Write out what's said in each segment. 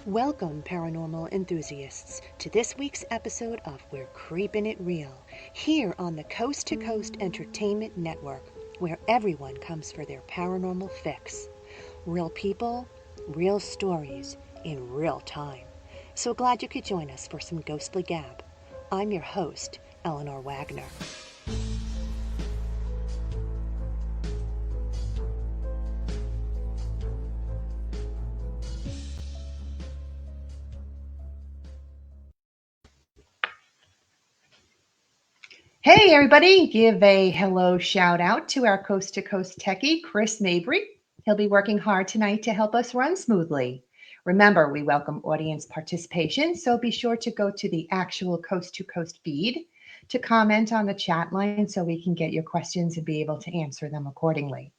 Welcome, paranormal enthusiasts, to this week's episode of We're Creepin' It Real, here on the Coast to Coast Entertainment Network, where everyone comes for their paranormal fix. Real people, real stories, in real time. So glad you could join us for some ghostly gab. I'm your host, Eleanor Wagner. Hey everybody, give a hello shout out to our Coast to Coast techie, Chris Mabry. He'll be working hard tonight to help us run smoothly. Remember, we welcome audience participation, so be sure to go to the actual Coast to Coast feed to comment on the chat line so we can get your questions and be able to answer them accordingly.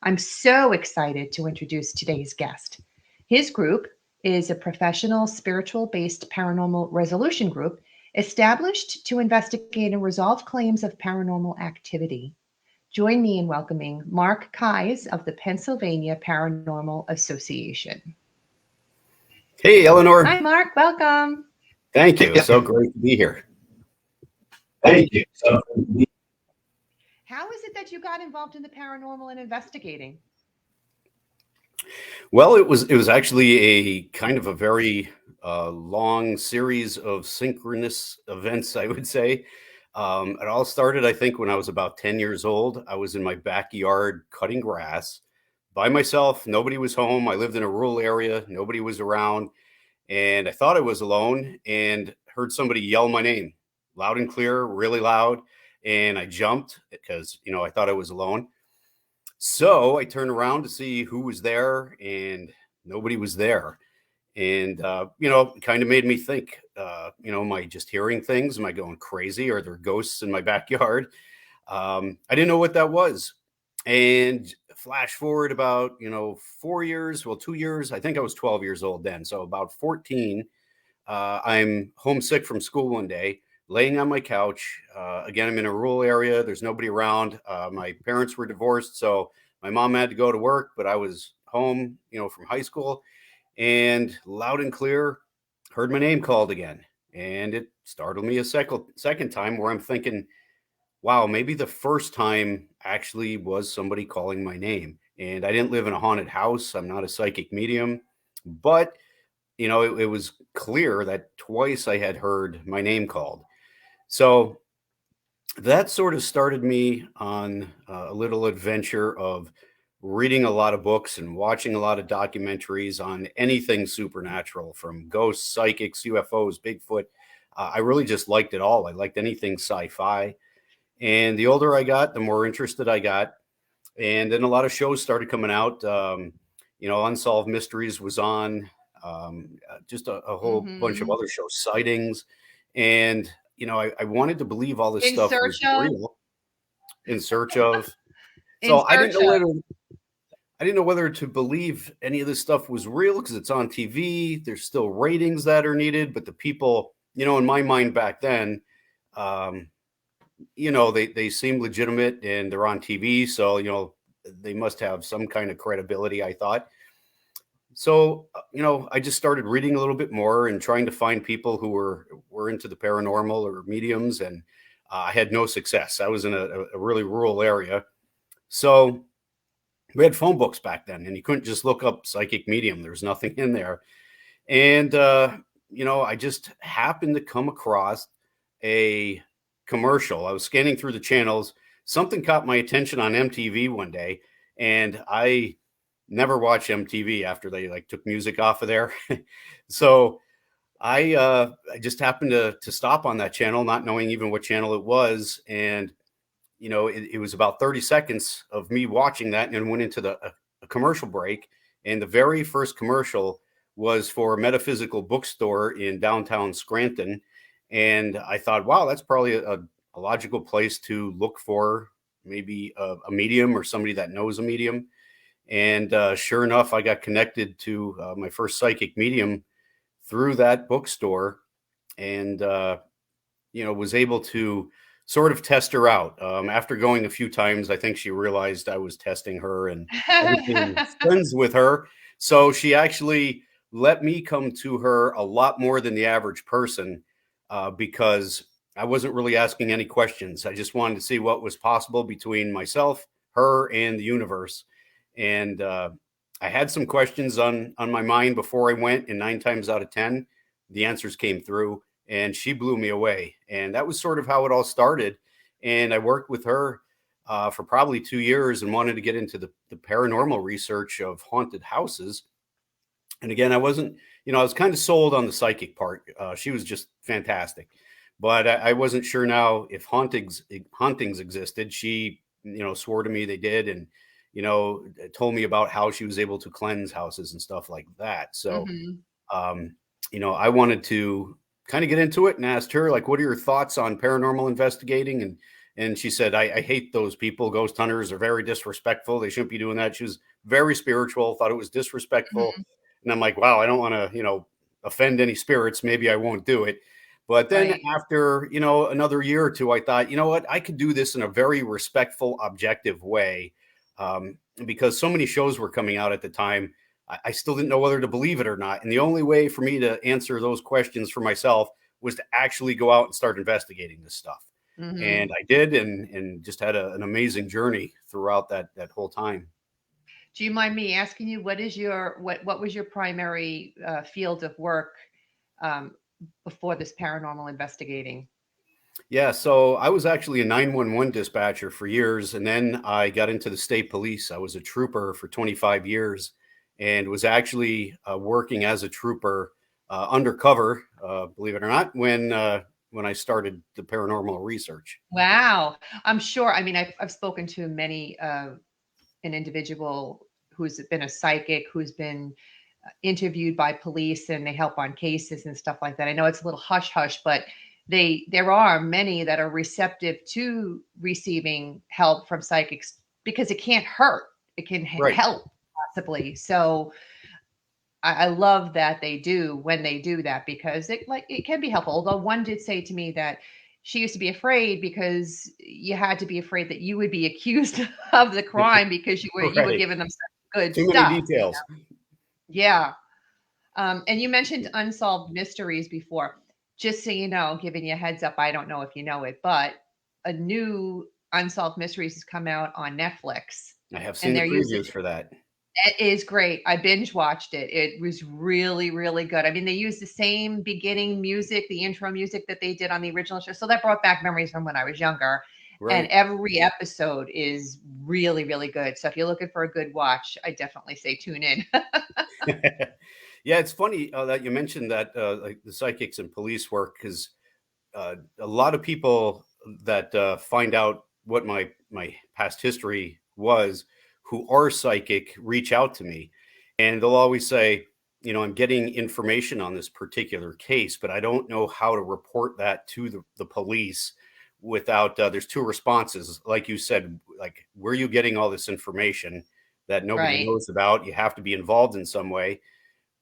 I'm so excited to introduce today's guest. His group is a professional spiritual-based paranormal resolution group established to investigate and resolve claims of paranormal activity. Join me in welcoming Mark Keyes of the Pennsylvania Paranormal Association. Hey, Eleanor. Hi, Mark. Welcome. Thank you. So great to be here. Thank you. How is it that you got involved in the paranormal and investigating? Well, it was actually a kind of a very long series of synchronous events, I would say. It all started, I think, when I was about 10 years old. I was in my backyard cutting grass by myself. Nobody was home. I lived in a rural area. Nobody was around. And I thought I was alone and heard somebody yell my name loud and clear, really loud. And I jumped because, I thought I was alone. So I turned around to see who was there, and nobody was there. And, it kind of made me think, am I just hearing things? Am I going crazy? Are there ghosts in my backyard? I didn't know what that was. And flash forward about, 4 years, 2 years. I think I was 12 years old then. So about 14, I'm homesick from school one day, laying on my couch. Again, I'm in a rural area. There's nobody around. My parents were divorced, so my mom had to go to work, but I was home, from high school, and loud and clear, heard my name called again. And it startled me a second time, where I'm thinking, wow, maybe the first time actually was somebody calling my name. And I didn't live in a haunted house. I'm not a psychic medium, but it was clear that twice I had heard my name called. So that sort of started me on a little adventure of reading a lot of books and watching a lot of documentaries on anything supernatural, from ghosts, psychics, UFOs, Bigfoot. I really just liked it all. I liked anything sci-fi. And the older I got, the more interested I got. And then a lot of shows started coming out. Unsolved Mysteries was on, just a whole bunch of other shows, Sightings. And I wanted to believe all this stuff was real. In search of. So I didn't know whether to believe any of this stuff was real because it's on TV. There's still ratings that are needed, but the people, in my mind back then, they seem legitimate and they're on TV. So, they must have some kind of credibility, I thought. So, I just started reading a little bit more and trying to find people who were into the paranormal or mediums, and I had no success. I was in a really rural area. So we had phone books back then, and you couldn't just look up psychic medium. There was nothing in there. And, I just happened to come across a commercial. I was scanning through the channels. Something caught my attention on MTV one day, and I never watched MTV after they took music off of there. So I just happened to stop on that channel, not knowing even what channel it was. And, it was about 30 seconds of me watching that, and then went into a commercial break. And the very first commercial was for a metaphysical bookstore in downtown Scranton. And I thought, wow, that's probably a logical place to look for maybe a medium or somebody that knows a medium. And sure enough, I got connected to my first psychic medium through that bookstore, and was able to sort of test her out. After going a few times, I think she realized I was testing her and everything was friends with her. So she actually let me come to her a lot more than the average person because I wasn't really asking any questions. I just wanted to see what was possible between myself, her, and the universe. And I had some questions on my mind before I went, and 9 times out of 10, the answers came through, and she blew me away. And that was sort of how it all started. And I worked with her for probably 2 years and wanted to get into the paranormal research of haunted houses. And again, I wasn't, I was kind of sold on the psychic part. She was just fantastic, but I wasn't sure now if hauntings existed. She, swore to me they did, and told me about how she was able to cleanse houses and stuff like that. So, Hmm. um, I wanted to kind of get into it and asked her, like, what are your thoughts on paranormal investigating? And she said, I hate those people. Ghost hunters are very disrespectful. They shouldn't be doing that. She was very spiritual, thought it was disrespectful. Hmm. And I'm like, wow, I don't want to, offend any spirits. Maybe I won't do it. But then Right. after, another year or two, I thought, you know what, I could do this in a very respectful, objective way. Because so many shows were coming out at the time, I still didn't know whether to believe it or not. And the only way for me to answer those questions for myself was to actually go out and start investigating this stuff. Hmm. And I did, and just had an amazing journey throughout that whole time. Do you mind me asking you what was your primary field of work um, before this paranormal investigating? Yeah, so I was actually a 911 dispatcher for years, and then I got into the state police. I was a trooper for 25 years and was actually working as a trooper undercover, believe it or not, when I started the paranormal research. Wow, I'm sure. I mean, I've spoken to many an individual who's been a psychic, who's been interviewed by police, and they help on cases and stuff like that. I know it's a little hush hush, but there are many that are receptive to receiving help from psychics because it can't hurt. It can Right. help possibly. So I love that they do when they do that because it can be helpful. Although one did say to me that she used to be afraid because you had to be afraid that you would be accused of the crime because you were Right. giving them such good Too many stuff. details. Yeah. And you mentioned unsolved mysteries before. Just so you know, giving you a heads up, I don't know if you know it, but a new unsolved mysteries has come out on Netflix, I have seen and the they're using previews for that. it is great. I binge watched it. It was really, really good. I mean, they used the same beginning music, the intro music that they did on the original show. So that brought back memories from when I was younger. And Right. every episode is really, really good. So if you're looking for a good watch, I definitely say tune in. Yeah, it's funny that you mentioned that, like the psychics and police work, because a lot of people that find out what my past history was, who are psychic, reach out to me, and they'll always say, I'm getting information on this particular case, but I don't know how to report that to the police without. There's two responses, like you said, like, where are you getting all this information that nobody Right, knows about? You have to be involved in some way,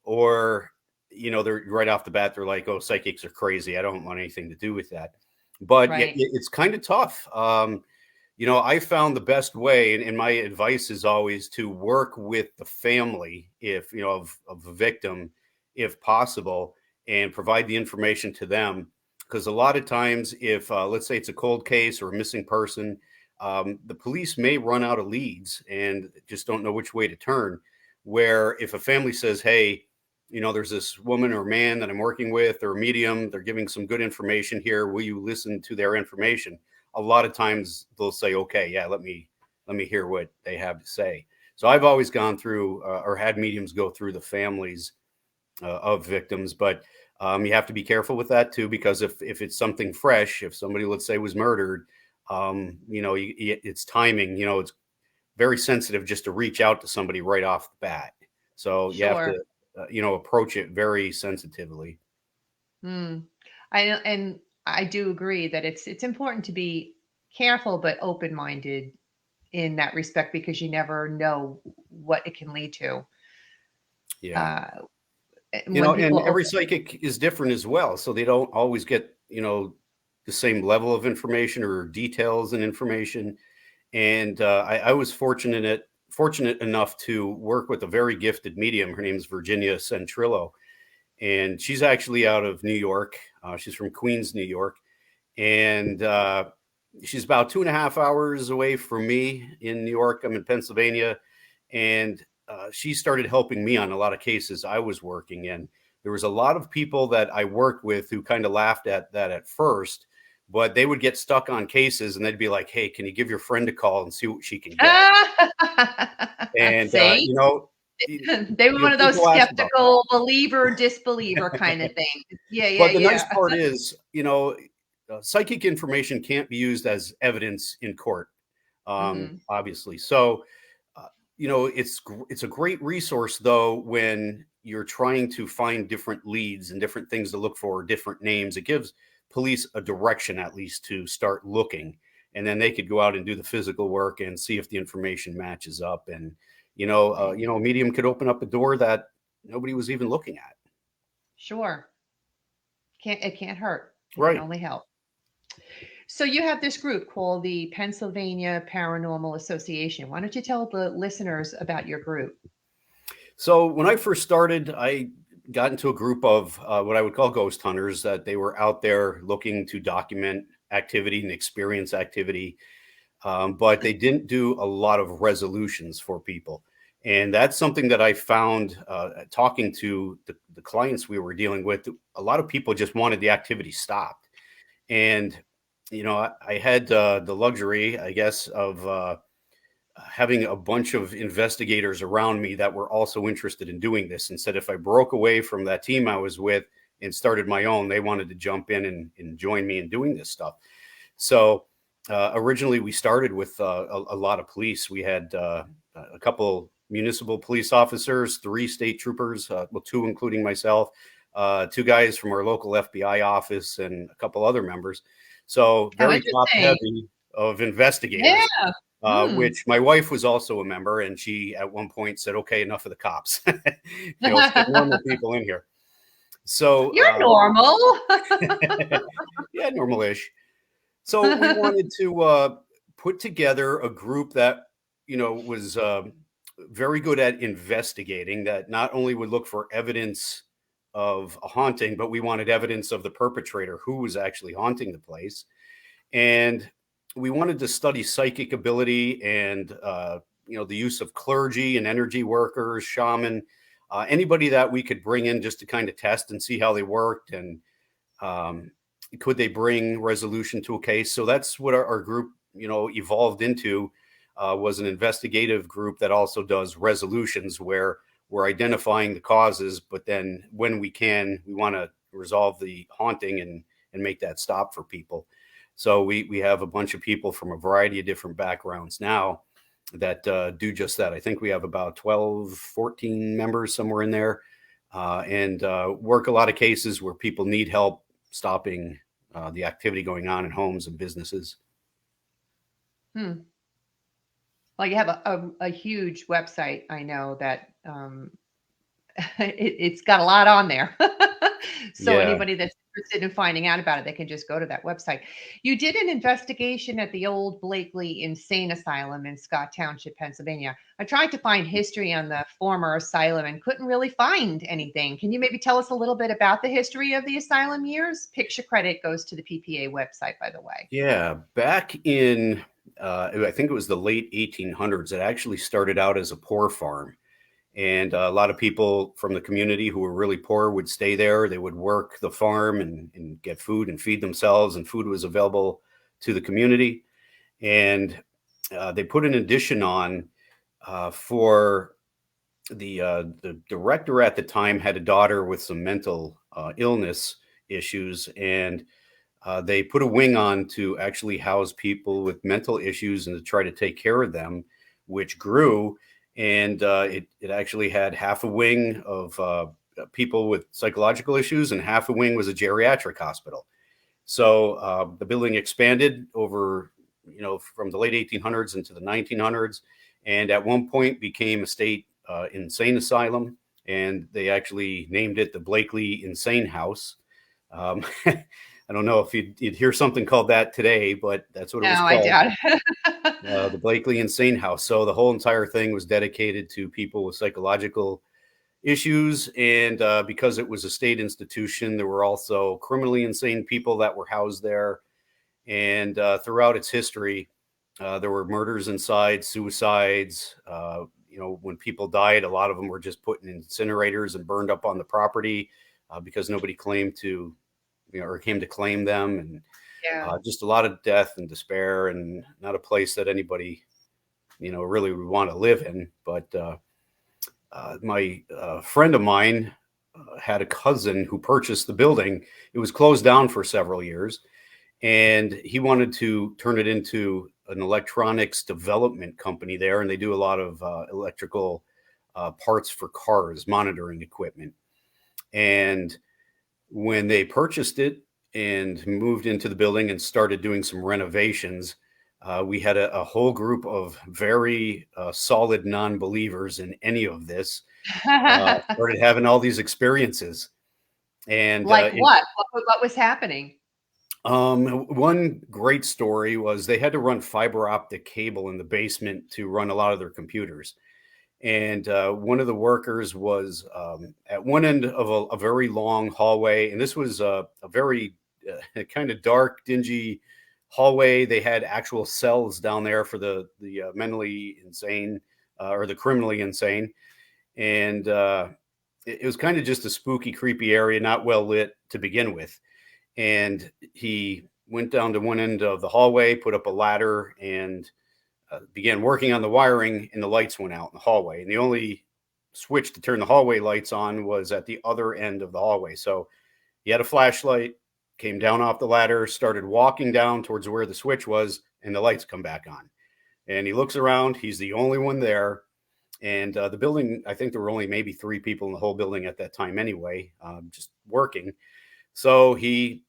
or they're right off the bat, they're like, oh, psychics are crazy, I don't want anything to do with that. But yeah, right, it's kind of tough. I found the best way, and my advice is always to work with the family, if of a victim, if possible, and provide the information to them, because a lot of times, if let's say it's a cold case or a missing person, the police may run out of leads and just don't know which way to turn. Where if a family says, hey, there's this woman or man that I'm working with, or a medium, they're giving some good information here, will you listen to their information? A lot of times they'll say, okay, yeah, let me hear what they have to say. So I've always gone through or had mediums go through the families of victims, but you have to be careful with that too, because if it's something fresh, if somebody, let's say, was murdered, it's timing. It's very sensitive just to reach out to somebody right off the bat. So you have sure. to, approach it very sensitively. Mm. And I do agree that it's important to be careful but open-minded in that respect because you never know what it can lead to. Yeah. Uh, when people And are every open, psychic is different as well. So they don't always get, the same level of information or details and information. And I was fortunate enough to work with a very gifted medium. Her name is Virginia Centrillo, and she's actually out of New York. She's from Queens, New York, and she's about 2.5 hours away from me in New York. I'm in Pennsylvania, and she started helping me on a lot of cases I was working in. There was a lot of people that I worked with who kind of laughed at that at first, but they would get stuck on cases and they'd be like, "Hey, can you give your friend a call and see what she can get?" And See? They were one of those people ask about that. skeptical believer, disbeliever kind of thing. Yeah, But the yeah. nice part is, psychic information can't be used as evidence in court, Mhm. obviously. So, it's a great resource though when you're trying to find different leads and different things to look for, different names. It gives police a direction at least to start looking, and then they could go out and do the physical work and see if the information matches up. And a medium could open up a door that nobody was even looking at. Sure. It can't hurt. It can Right. only help. So you have this group called the Pennsylvania Paranormal Association. Why don't you tell the listeners about your group? So when I first started, I got into a group of what I would call ghost hunters, that they were out there looking to document activity and experience activity, but they didn't do a lot of resolutions for people. And that's something that I found talking to the clients we were dealing with. A lot of people just wanted the activity stopped. And, I had the luxury, I guess, of having a bunch of investigators around me that were also interested in doing this. And said if I broke away from that team I was with and started my own, they wanted to jump in and join me in doing this stuff. So originally we started with a lot of police. We had a couple municipal police officers, 3 state troopers, 2 including myself, 2 guys from our local FBI office, and a couple other members. So How very top interesting. heavy of investigators. Yeah. Which my wife was also a member, and she at one point said, "Okay, enough of the cops. Let's get normal people in here." So You're normal. yeah, normal-ish. So we wanted to put together a group that was very good at investigating. That not only would look for evidence of a haunting, but we wanted evidence of the perpetrator, who was actually haunting the place. And we wanted to study psychic ability and the use of clergy and energy workers, shaman, anybody that we could bring in just to kind of test and see how they worked, and could they bring resolution to a case. So that's what our group evolved into, was an investigative group that also does resolutions, where we're identifying the causes, but then when we want to resolve the haunting and make that stop for people. So we have a bunch of people from a variety of different backgrounds now that do just that. I think we have about 12, 14 members, somewhere in there, and work a lot of cases where people need help stopping the activity going on in homes and businesses. Well, you have a huge website. I know that it's got a lot on there. So Yeah. anybody that's interested in finding out about it, they can just go to that website. You did an investigation at the old Blakely Insane Asylum in Scott Township, Pennsylvania. I tried to find history on the former asylum and couldn't really find anything. Can you maybe tell us a little bit about the history of the asylum years? Picture credit goes to the PPA website, by the way. Yeah. Back in, I think it was the late 1800s, it actually started out as a poor farm. And a lot of people from the community who were really poor would stay there. They would work the farm and get food and feed themselves, and food was available to the community. And they put an addition on for the director at the time had a daughter with some mental illness issues, and they put a wing on to actually house people with mental issues and to try to take care of them, which grew. And it actually had half a wing of people with psychological issues, and half a wing was a geriatric hospital. So the building expanded over, from the late 1800s into the 1900s, and at one point became a state insane asylum. And they actually named it the Blakely Insane House. don't know if you'd hear something called that today, but that's what it was No, I called. doubt it. The Blakely Insane House. So the whole entire thing was dedicated to people with psychological issues. And because it was a state institution, there were also criminally insane people that were housed there. And throughout its history, there were murders inside, suicides. When people died, a lot of them were just put in incinerators and burned up on the property because nobody claimed to, or came to claim them. And Yeah. just a lot of death and despair, and not a place that anybody, really would want to live in. But my friend of mine had a cousin who purchased the building. It was closed down for several years, and he wanted to turn it into an electronics development company there. And they do a lot of electrical parts for cars, monitoring equipment. And when they purchased it and moved into the building and started doing some renovations, we had a whole group of very solid non-believers in any of this, started having all these experiences. And Like what? What was happening? one great story was they had to run fiber optic cable in the basement to run a lot of their computers. And one of the workers was at one end of a very long hallway. And this was a very kind of dark, dingy hallway. They had actual cells down there for the mentally insane or the criminally insane. And it was kind of just a spooky, creepy area, not well lit to begin with. And he went down to one end of the hallway, put up a ladder, and began working on the wiring, and the lights went out in the hallway. And the only switch to turn the hallway lights on was at the other end of the hallway. So he had a flashlight, came down off the ladder, started walking down towards where the switch was, and the lights come back on. And he looks around. He's the only one there. And the building, I think there were only maybe 3 people in the whole building at that time anyway, just working. So he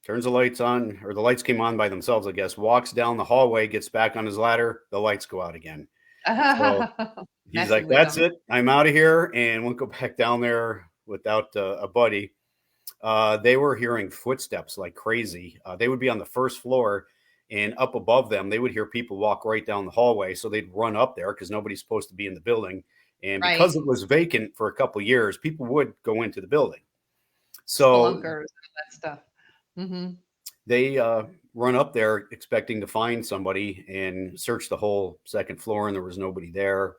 turns the lights on, or the lights came on by themselves, I guess, walks down the hallway, gets back on his ladder, the lights go out again. So he's like, that's it, I'm out of here, and won't go back down there without a buddy. They were hearing footsteps like crazy. They would be on the first floor, and up above them, they would hear people walk right down the hallway. So they'd run up there because nobody's supposed to be in the building. And because it was vacant for a couple of years, people would go into the building. So Splunkers and that stuff. Mm-hmm. They run up there expecting to find somebody and search the whole second floor, and there was nobody there.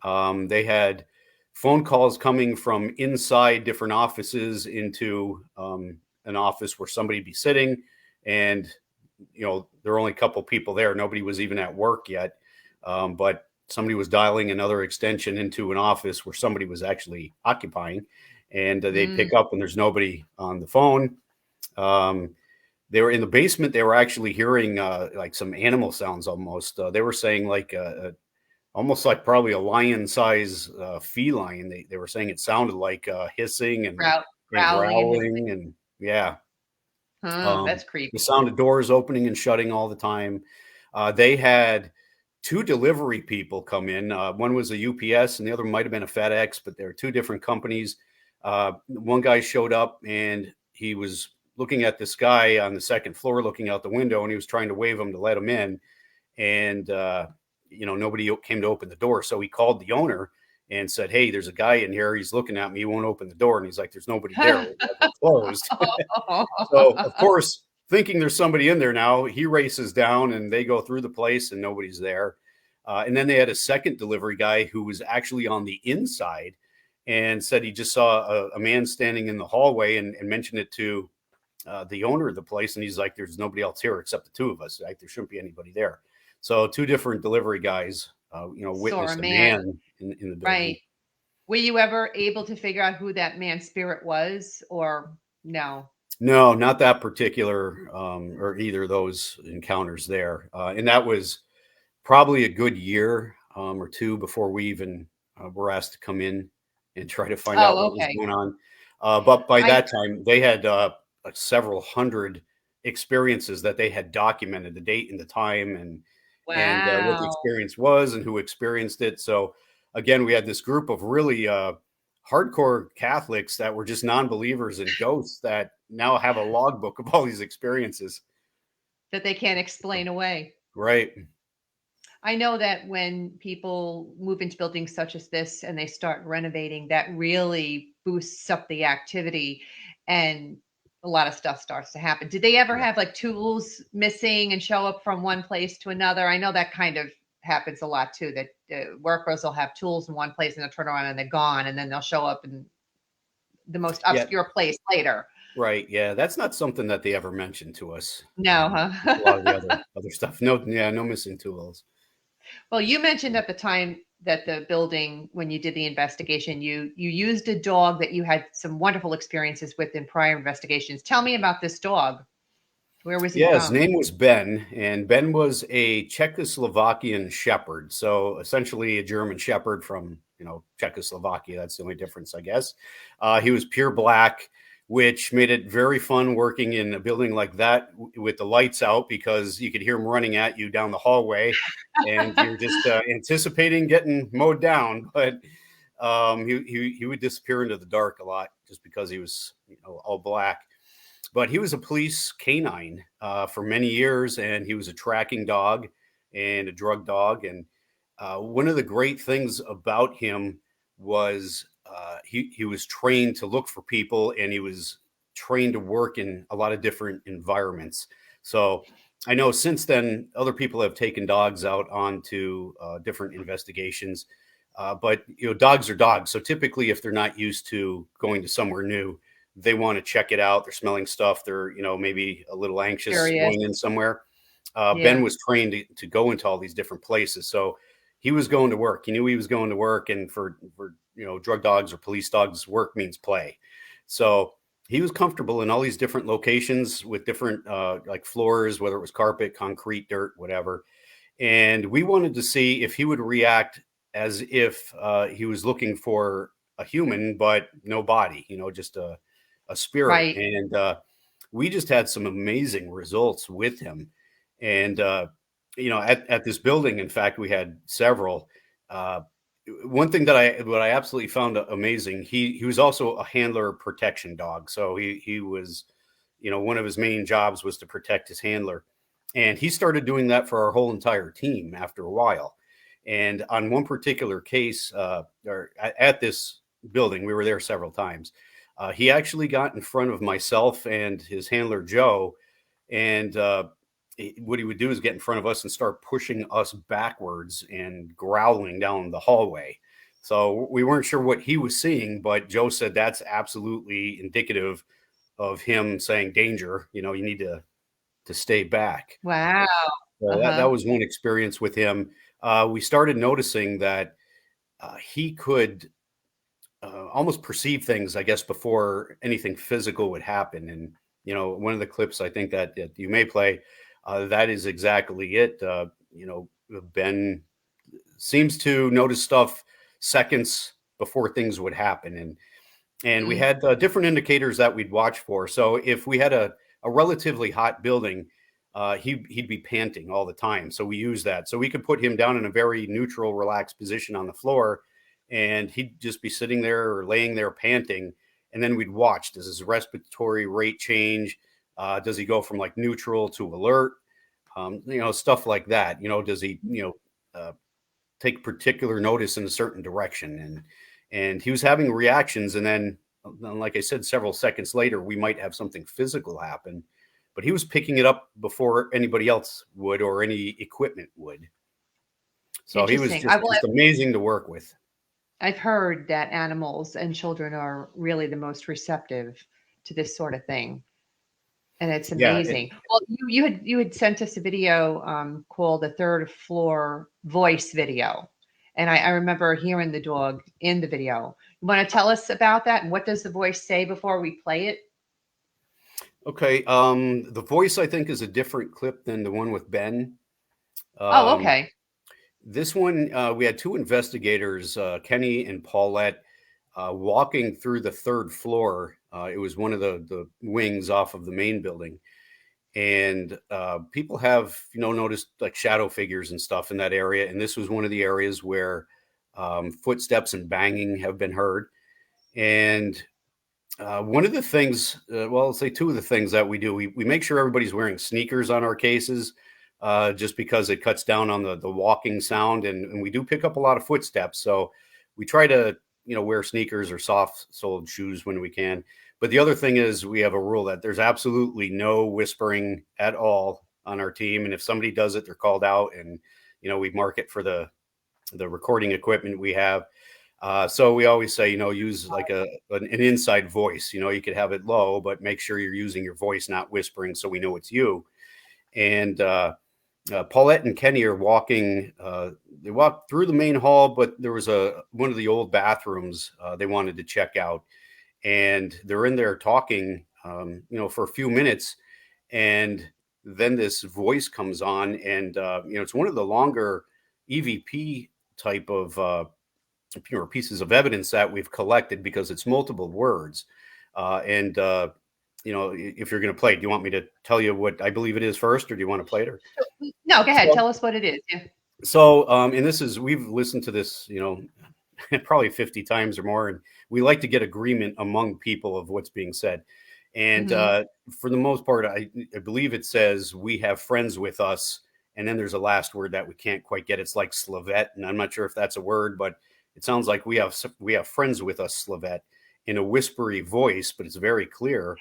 They had phone calls coming from inside different offices into an office where somebody'd be sitting, and there were only a couple people there. Nobody was even at work yet, but somebody was dialing another extension into an office where somebody was actually occupying, and they'd pick up and there's nobody on the phone. They were in the basement. They were actually hearing like some animal sounds almost. They were saying like almost like probably a lion-size feline. They were saying it sounded like hissing and growling and yeah. That's creepy. The sound of doors opening and shutting all the time. They had 2 delivery people come in. One was a UPS and the other might have been a FedEx, but they're 2 different companies. One guy showed up and he was looking at this guy on the second floor, looking out the window, and he was trying to wave him to let him in. And, nobody came to open the door. So he called the owner and said, hey, there's a guy in here. He's looking at me. He won't open the door. And he's like, there's nobody there. It's closed. So, of course, thinking there's somebody in there now, he races down and they go through the place and nobody's there. And then they had a second delivery guy who was actually on the inside and said he just saw a man standing in the hallway and mentioned it to the owner of the place. And he's like, there's nobody else here except the 2 of us. Like, there shouldn't be anybody there. So 2 different delivery guys, witnessed a man in the building. Right. Were you ever able to figure out who that man's spirit was, or no? No, not that particular, or either of those encounters there. And that was probably a good year or 2 before we even were asked to come in and try to find out what was going on. But by that time, they had several hundred experiences that they had documented, the date and the time and what the experience was and who experienced it. So again, we had this group of really hardcore Catholics that were just non-believers in ghosts that now have a logbook of all these experiences. that they can't explain away. Right. I know that when people move into buildings such as this and they start renovating, that really boosts up the activity and a lot of stuff starts to happen. Did they ever Yeah. have like tools missing and show up from one place to another? I know that kind of happens a lot too, that workers will have tools in one place and they'll turn around and they're gone, and then they'll show up in the most Yeah. obscure place later. Right. Yeah. That's not something that they ever mentioned to us. No, A lot of the huh? other stuff. No, yeah, no missing tools. Well, you mentioned at the time that the building, when you did the investigation, you used a dog that you had some wonderful experiences with in prior investigations. Tell me about this dog. Where was he Yeah, his from? name was Ben, and Ben was a Czechoslovakian shepherd. So essentially a German shepherd from, Czechoslovakia. That's the only difference, I guess. He was pure black, which made it very fun working in a building like that with the lights out, because you could hear him running at you down the hallway and you're just anticipating getting mowed down. But he would disappear into the dark a lot just because he was, all black. But he was a police canine for many years, and he was a tracking dog and a drug dog. And one of the great things about him was he was trained to look for people, and he was trained to work in a lot of different environments. So I know since then other people have taken dogs out onto different investigations. But dogs are dogs. So typically, if they're not used to going to somewhere new, they want to check it out. They're smelling stuff. They're, maybe a little anxious Curious. going in somewhere. Ben Yeah. was trained to go into all these different places. So he was going to work. He knew he was going to work. And for drug dogs or police dogs, work means play. So he was comfortable in all these different locations with different like floors, whether it was carpet, concrete, dirt, whatever. And we wanted to see if he would react as if he was looking for a human, but no body, just a spirit. Right. And we just had some amazing results with him. And, at this building, in fact, we had several. Uh, One thing that what I absolutely found amazing, he was also a handler protection dog. So he was, one of his main jobs was to protect his handler. And he started doing that for our whole entire team after a while. And on one particular case, or at this building, we were there several times. He actually got in front of myself and his handler, Joe. And what he would do is get in front of us and start pushing us backwards and growling down the hallway. So we weren't sure what he was seeing, but Joe said that's absolutely indicative of him saying, danger, you need to stay back. Wow. So that Uh-huh. was one experience with him. We started noticing that he could almost perceive things, I guess, before anything physical would happen. And one of the clips I think that you may play, that is exactly it. Ben seems to notice stuff seconds before things would happen, and we Mm. had different indicators that we'd watch for. So if we had a relatively hot building, he'd be panting all the time. So we use that. So we could put him down in a very neutral, relaxed position on the floor, and he'd just be sitting there or laying there panting. And then we'd watch. Does his respiratory rate change? Does he go from like neutral to alert? Stuff like that. Does he, take particular notice in a certain direction? And he was having reactions, and then, like I said, several seconds later, we might have something physical happen, but he was picking it up before anybody else would or any equipment would. So he was Interesting. I just amazing to work with. I've heard that animals and children are really the most receptive to this sort of thing. And it's Yeah, amazing. Well, you had sent us a video called the third floor voice video, and I remember hearing the dog in the video. You want to tell us about that, and what does the voice say before we play it? okay. The voice, I think, is a different clip than the one with Ben. Oh, Um, okay. this one, we had two investigators, Kenny and Paulette, walking through the third floor. It was one of the wings off of the main building. And people have, noticed like shadow figures and stuff in that area. And this was one of the areas where footsteps and banging have been heard. And One of the things, well, I'll say two of the things that we do, we make sure everybody's wearing sneakers on our cases, just because it cuts down on the walking sound, and we do pick up a lot of footsteps. So we try to, wear sneakers or soft-soled shoes when we can. But the other thing is we have a rule that there's absolutely no whispering at all on our team. And if somebody does it, they're called out, and, we mark it for the recording equipment we have. So we always say, use like an inside voice. You could have it low, but make sure you're using your voice, not whispering, so we know it's you. And Paulette and Kenny are walking. They walked through the main hall, but there was one of the old bathrooms they wanted to check out, and they're in there talking, for a few minutes, and then this voice comes on, and it's one of the longer EVP type of pieces of evidence that we've collected, because it's multiple words. And if you're going to play it, do you want me to tell you what I believe it is first, or do you want to play it? Or? No, go ahead. Tell us what it is. Yeah. So, and we've listened to this, probably 50 times or more, and we like to get agreement among people of what's being said. And for the most part, I believe it says, "We have friends with us," and then there's a last word that we can't quite get. It's like Slavette, and I'm not sure if that's a word, but it sounds like we have friends with us, Slavette, in a whispery voice, but it's very clear.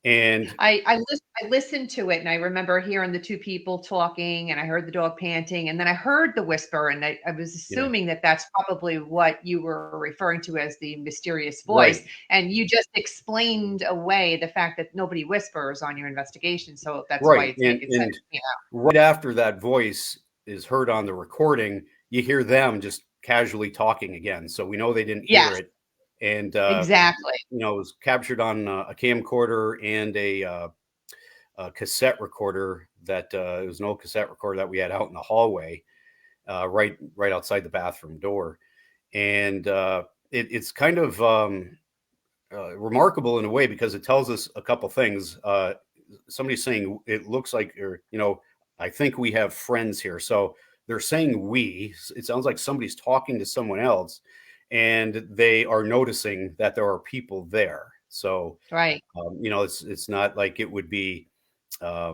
And I listened to it, and I remember hearing the two people talking, and I heard the dog panting, and then I heard the whisper, and I was assuming that that's probably what you were referring to as the mysterious voice. Right. And you just explained away the fact that nobody whispers on your investigation. So that's right. Why it's making sense. Right after that voice is heard on the recording, you hear them just casually talking again. So we know they didn't hear it. And exactly, it was captured on a camcorder and a cassette recorder that it was an old cassette recorder that we had out in the hallway, right outside the bathroom door. And it's kind of remarkable in a way, because it tells us a couple things. Somebody's saying it looks like, or I think we have friends here. So they're saying we. It sounds like somebody's talking to someone else, and they are noticing that there are people there. So, right. It's not like it would be, a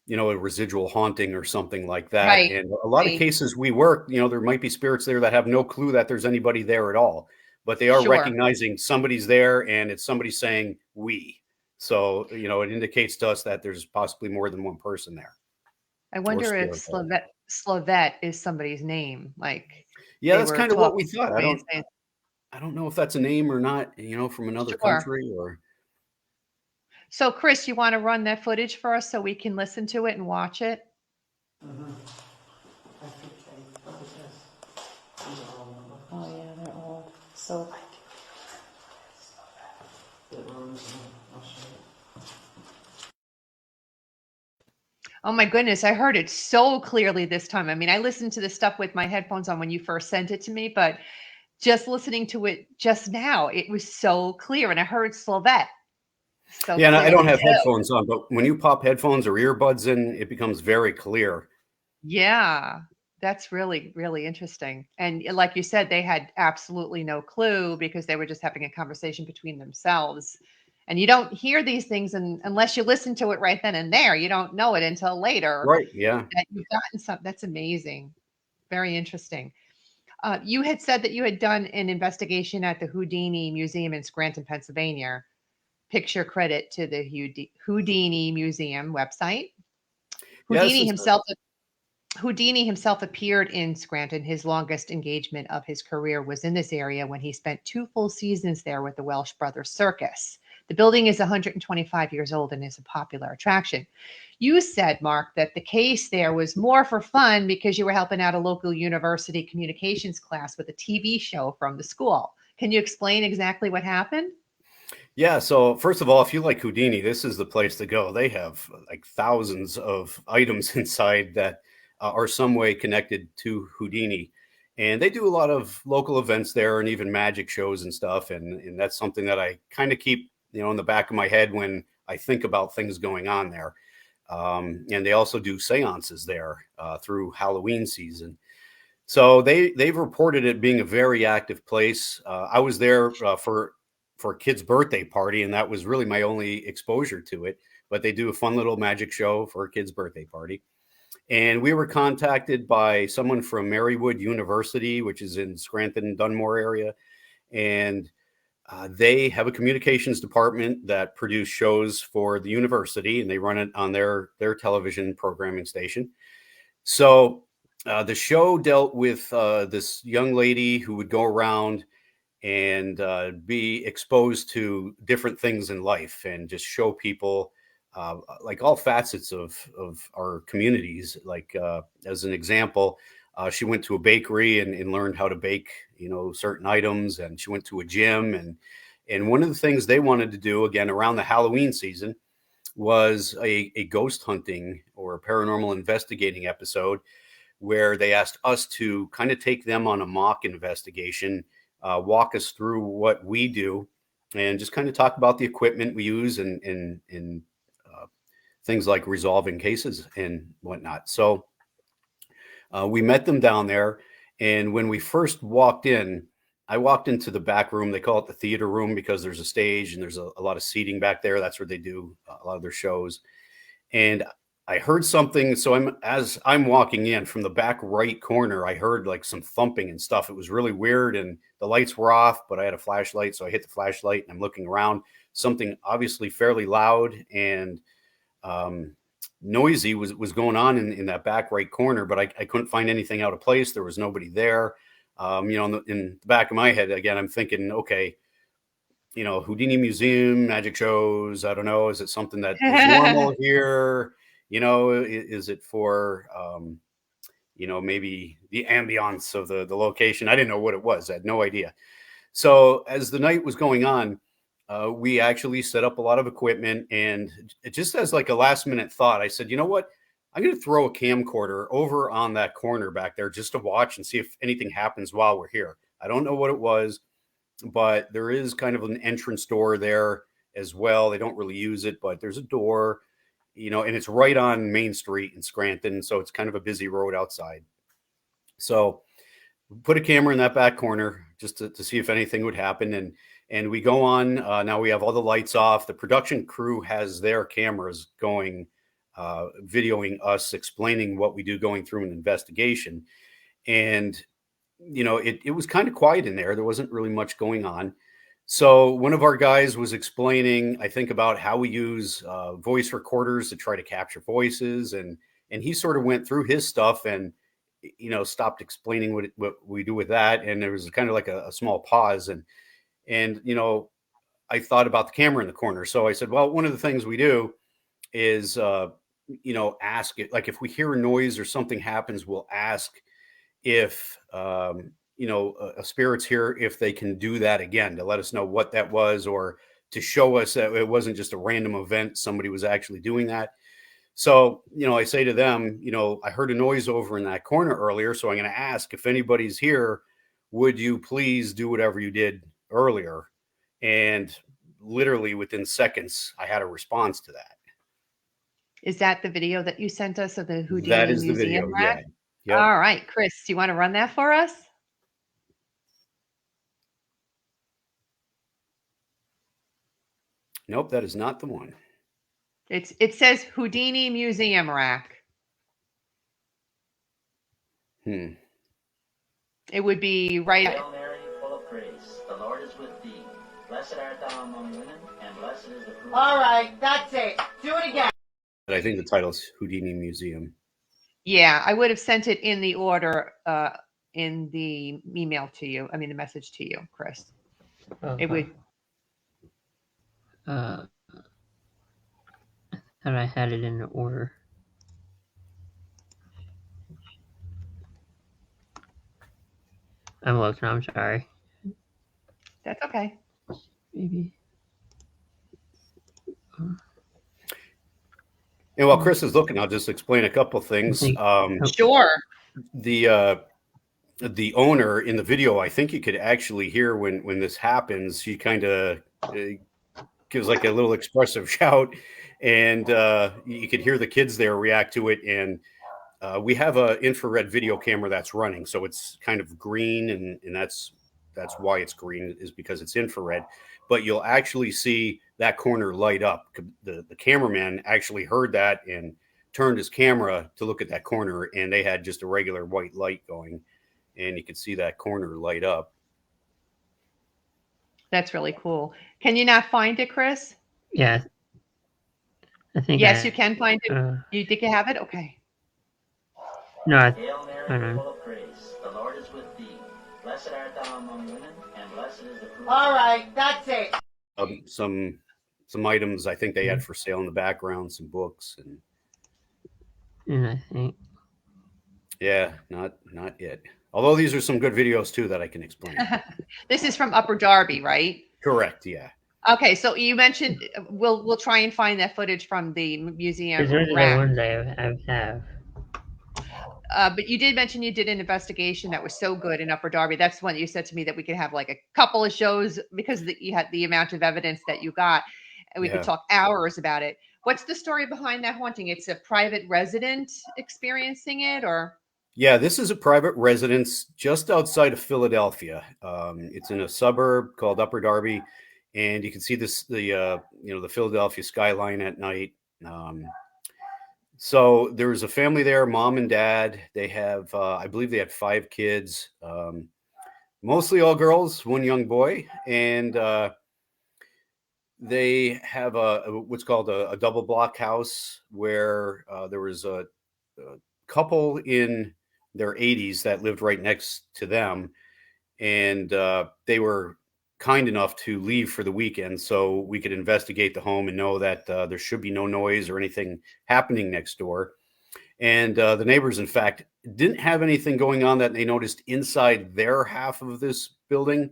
residual haunting or something like that. Right. And a lot of cases we work, there might be spirits there that have no clue that there's anybody there at all, but they are recognizing somebody's there, and it's somebody saying we. So, it indicates to us that there's possibly more than one person there. I wonder if Slavette is somebody's name. Like, yeah, that's kind of what we thought. I don't know if that's a name or not, from another country or. So, Chris, you want to run that footage for us so we can listen to it and watch it? Oh yeah, they're all so. Oh my goodness, I heard it so clearly this time. I mean, I listened to the stuff with my headphones on when you first sent it to me, but just listening to it just now, it was so clear, and I heard Slavette. So yeah, and I don't have headphones on, but when you pop headphones or earbuds in, it becomes very clear. Yeah, that's really, really interesting. And like you said, they had absolutely no clue, because they were just having a conversation between themselves. And you don't hear these things unless you listen to it right then and there. You don't know it until later. Right. Yeah. That you've gotten something. That's amazing. Very interesting. You had said that you had done an investigation at the Houdini Museum in Scranton, Pennsylvania. Picture credit to the Houdini Museum website. Houdini himself appeared in Scranton. His longest engagement of his career was in this area, when he spent 2 full seasons there with the Welsh Brothers Circus. The building is 125 years old and is a popular attraction. You said, Mark, that the case there was more for fun because you were helping out a local university communications class with a TV show from the school. Can you explain exactly what happened? Yeah. So first of all, if you like Houdini, this is the place to go. They have like thousands of items inside that are some way connected to Houdini. And they do a lot of local events there, and even magic shows and stuff. And that's something that I kind of keep, in the back of my head when I think about things going on there. And they also do seances there through Halloween season. So they've reported it being a very active place. I was there for for a kid's birthday party, and that was really my only exposure to it. But they do a fun little magic show for a kid's birthday party. And we were contacted by someone from Marywood University, which is in Scranton, Dunmore area. And they have a communications department that produce shows for the university, and they run it on their television programming station. So the show dealt with this young lady who would go around and be exposed to different things in life and just show people like all facets of our communities. Like as an example, she went to a bakery and learned how to bake, certain items, and she went to a gym. And one of the things they wanted to do, again, around the Halloween season, was a ghost hunting or a paranormal investigating episode where they asked us to kind of take them on a mock investigation, walk us through what we do, and just kind of talk about the equipment we use and things like resolving cases and whatnot. So we met them down there. And when we first walked in, I walked into the back room. They call it the theater room because there's a stage and there's a lot of seating back there. That's where they do a lot of their shows. And I heard something. So as I'm walking in from the back right corner, I heard like some thumping and stuff. It was really weird. And the lights were off, but I had a flashlight. So I hit the flashlight and I'm looking around. Something obviously fairly loud and noisy was going on in that back right corner, but I couldn't find anything out of place. There was nobody there. In the back of my head, again, I'm thinking, okay, Houdini Museum, magic shows. I don't know. Is it something that is normal here? Is it for, maybe the ambiance of the location? I didn't know what it was. I had no idea. So as the night was going on, we actually set up a lot of equipment, and it just as like a last minute thought, I said, you know what? I'm going to throw a camcorder over on that corner back there just to watch and see if anything happens while we're here. I don't know what it was, but there is kind of an entrance door there as well. They don't really use it, but there's a door, and it's right on Main Street in Scranton. So it's kind of a busy road outside. So put a camera in that back corner just to see if anything would happen. And we go on. Now we have all the lights off. The production crew has their cameras going, videoing us, explaining what we do, going through an investigation. And, it was kind of quiet in there. There wasn't really much going on. So one of our guys was explaining, I think, about how we use voice recorders to try to capture voices. And he sort of went through his stuff and, stopped explaining what we do with that. And there was kind of like a small pause. And I thought about the camera in the corner. So I said, well, one of the things we do is, ask it. Like if we hear a noise or something happens, we'll ask if, a spirit's here, if they can do that again, to let us know what that was, or to show us that it wasn't just a random event. Somebody was actually doing that. So, I say to them, I heard a noise over in that corner earlier. So I'm going to ask if anybody's here, would you please do whatever you did earlier? And literally within seconds, I had a response to that. Is that the video that you sent us of the Houdini That is Museum the video. rack? Yeah. Yep. All right, Chris, do you want to run that for us? Nope, that is not the one. It says Houdini Museum rack. It would be right. Hail Mary, full of grace, the Lord is with thee. Blessed art thou among women, and blessed is the fruit. All right, that's it. Do it again. But I think the title is Houdini Museum. Yeah, I would have sent it in the order in the email to you. I mean, the message to you, Chris. It would. I thought I had it in order. I'm looking. I'm sorry. That's okay. Maybe. And while Chris is looking, I'll just explain a couple of things. Sure. The owner in the video, I think you could actually hear when this happens. She kind of gives like a little expressive shout, and you could hear the kids there react to it. And we have an infrared video camera that's running, so it's kind of green, and that's that's why it's green, is because it's infrared. But you'll actually see that corner light up. The cameraman actually heard that and turned his camera to look at that corner, and they had just a regular white light going, and you could see that corner light up. That's really cool. Can you not find it, Chris? Yeah, I think. Yes, you can find it. Uh, You think you have it? Okay. no, I Hail Mary, don't know. full of grace, the Lord is with thee. Blessed art thou among women, and blessed is the fruit. All right, that's it. Some items I think they had for sale in the background, some books, And I think. yeah, not yet. Although these are some good videos too that I can explain. This is from Upper Darby, right? Correct. Yeah. Okay, so you mentioned we'll try and find that footage from the museum. Because those are the rack. ones I have. But you did mention you did an investigation that was so good in Upper Darby. That's when you said to me that we could have like a couple of shows because you had the amount of evidence that you got, and we could talk hours about it. What's the story behind that haunting? It's a private resident experiencing it, or? Yeah, this is a private residence just outside of Philadelphia. It's in a suburb called Upper Darby, and you can see the Philadelphia skyline at night. So there's a family there, mom and dad. They have, I believe they had 5 kids, mostly all girls, 1 young boy. And they have what's called a double block house where there was a couple in their 80s that lived right next to them. And they were kind enough to leave for the weekend so we could investigate the home and know that there should be no noise or anything happening next door. And the neighbors, in fact, didn't have anything going on that they noticed inside their half of this building,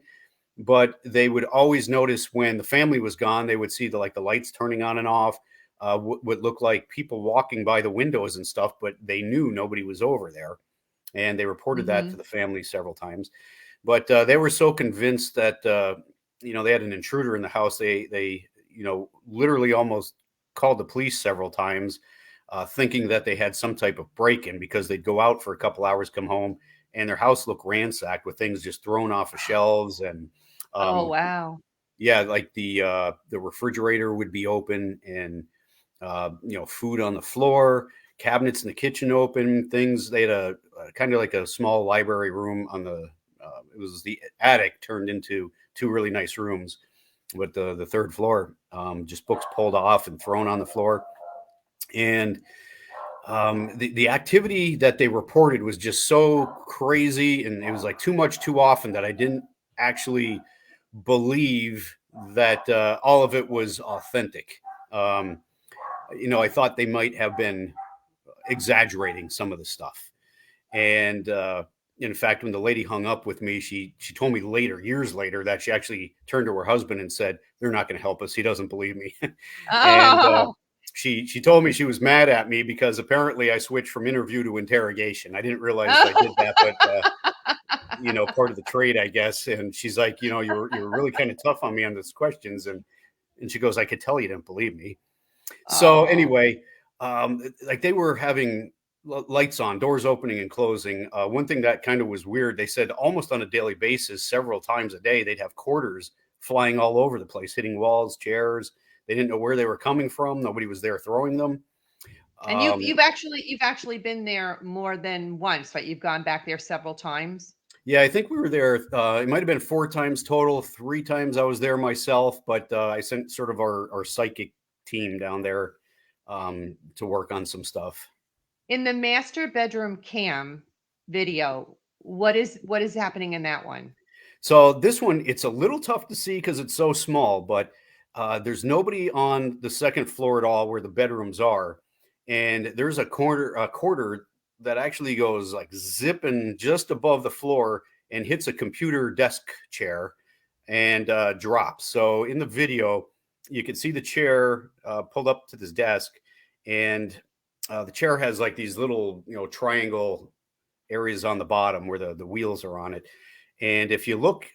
but they would always notice when the family was gone, they would see the lights turning on and off, what looked like people walking by the windows and stuff, but they knew nobody was over there. And they reported that to the family several times. But they were so convinced that, they had an intruder in the house. They literally almost called the police several times, thinking that they had some type of break-in, because they'd go out for a couple hours, come home, and their house looked ransacked with things just thrown off of shelves. And Oh, wow. yeah, like the refrigerator would be open, and food on the floor, cabinets in the kitchen open, things. They had a kind of like a small library room on the it was the attic turned into 2 really nice rooms, with the 3rd floor, just books pulled off and thrown on the floor. And the activity that they reported was just so crazy, and it was like too much too often that I didn't actually believe that all of it was authentic. I thought they might have been exaggerating some of the stuff. And in fact, when the lady hung up with me, she told me years later, that she actually turned to her husband and said, "They're not going to help us. He doesn't believe me." And she told me she was mad at me because apparently I switched from interview to interrogation. I didn't realize I did that, but part of the trade, I guess. And she's like, you're really kind of tough on me on these questions. And she goes, "I could tell you didn't believe me." So anyway, they were having lights on, doors opening and closing. One thing that kind of was weird, they said almost on a daily basis, several times a day, they'd have quarters flying all over the place, hitting walls, chairs. They didn't know where they were coming from. Nobody was there throwing them. And you've actually been there more than once, right? You've gone back there several times. Yeah, I think we were there. It might have been 4 times total. 3 times I was there myself, but I sent sort of our psychic team down there to work on some stuff. In the master bedroom cam video, what is happening in that one? So this one, it's a little tough to see because it's so small, but there's nobody on the 2nd floor at all where the bedrooms are. And there's a quarter that actually goes like zipping just above the floor and hits a computer desk chair and drops. So in the video, you can see the chair pulled up to this desk, and the chair has like these little, triangle areas on the bottom where the wheels are on it. And if you look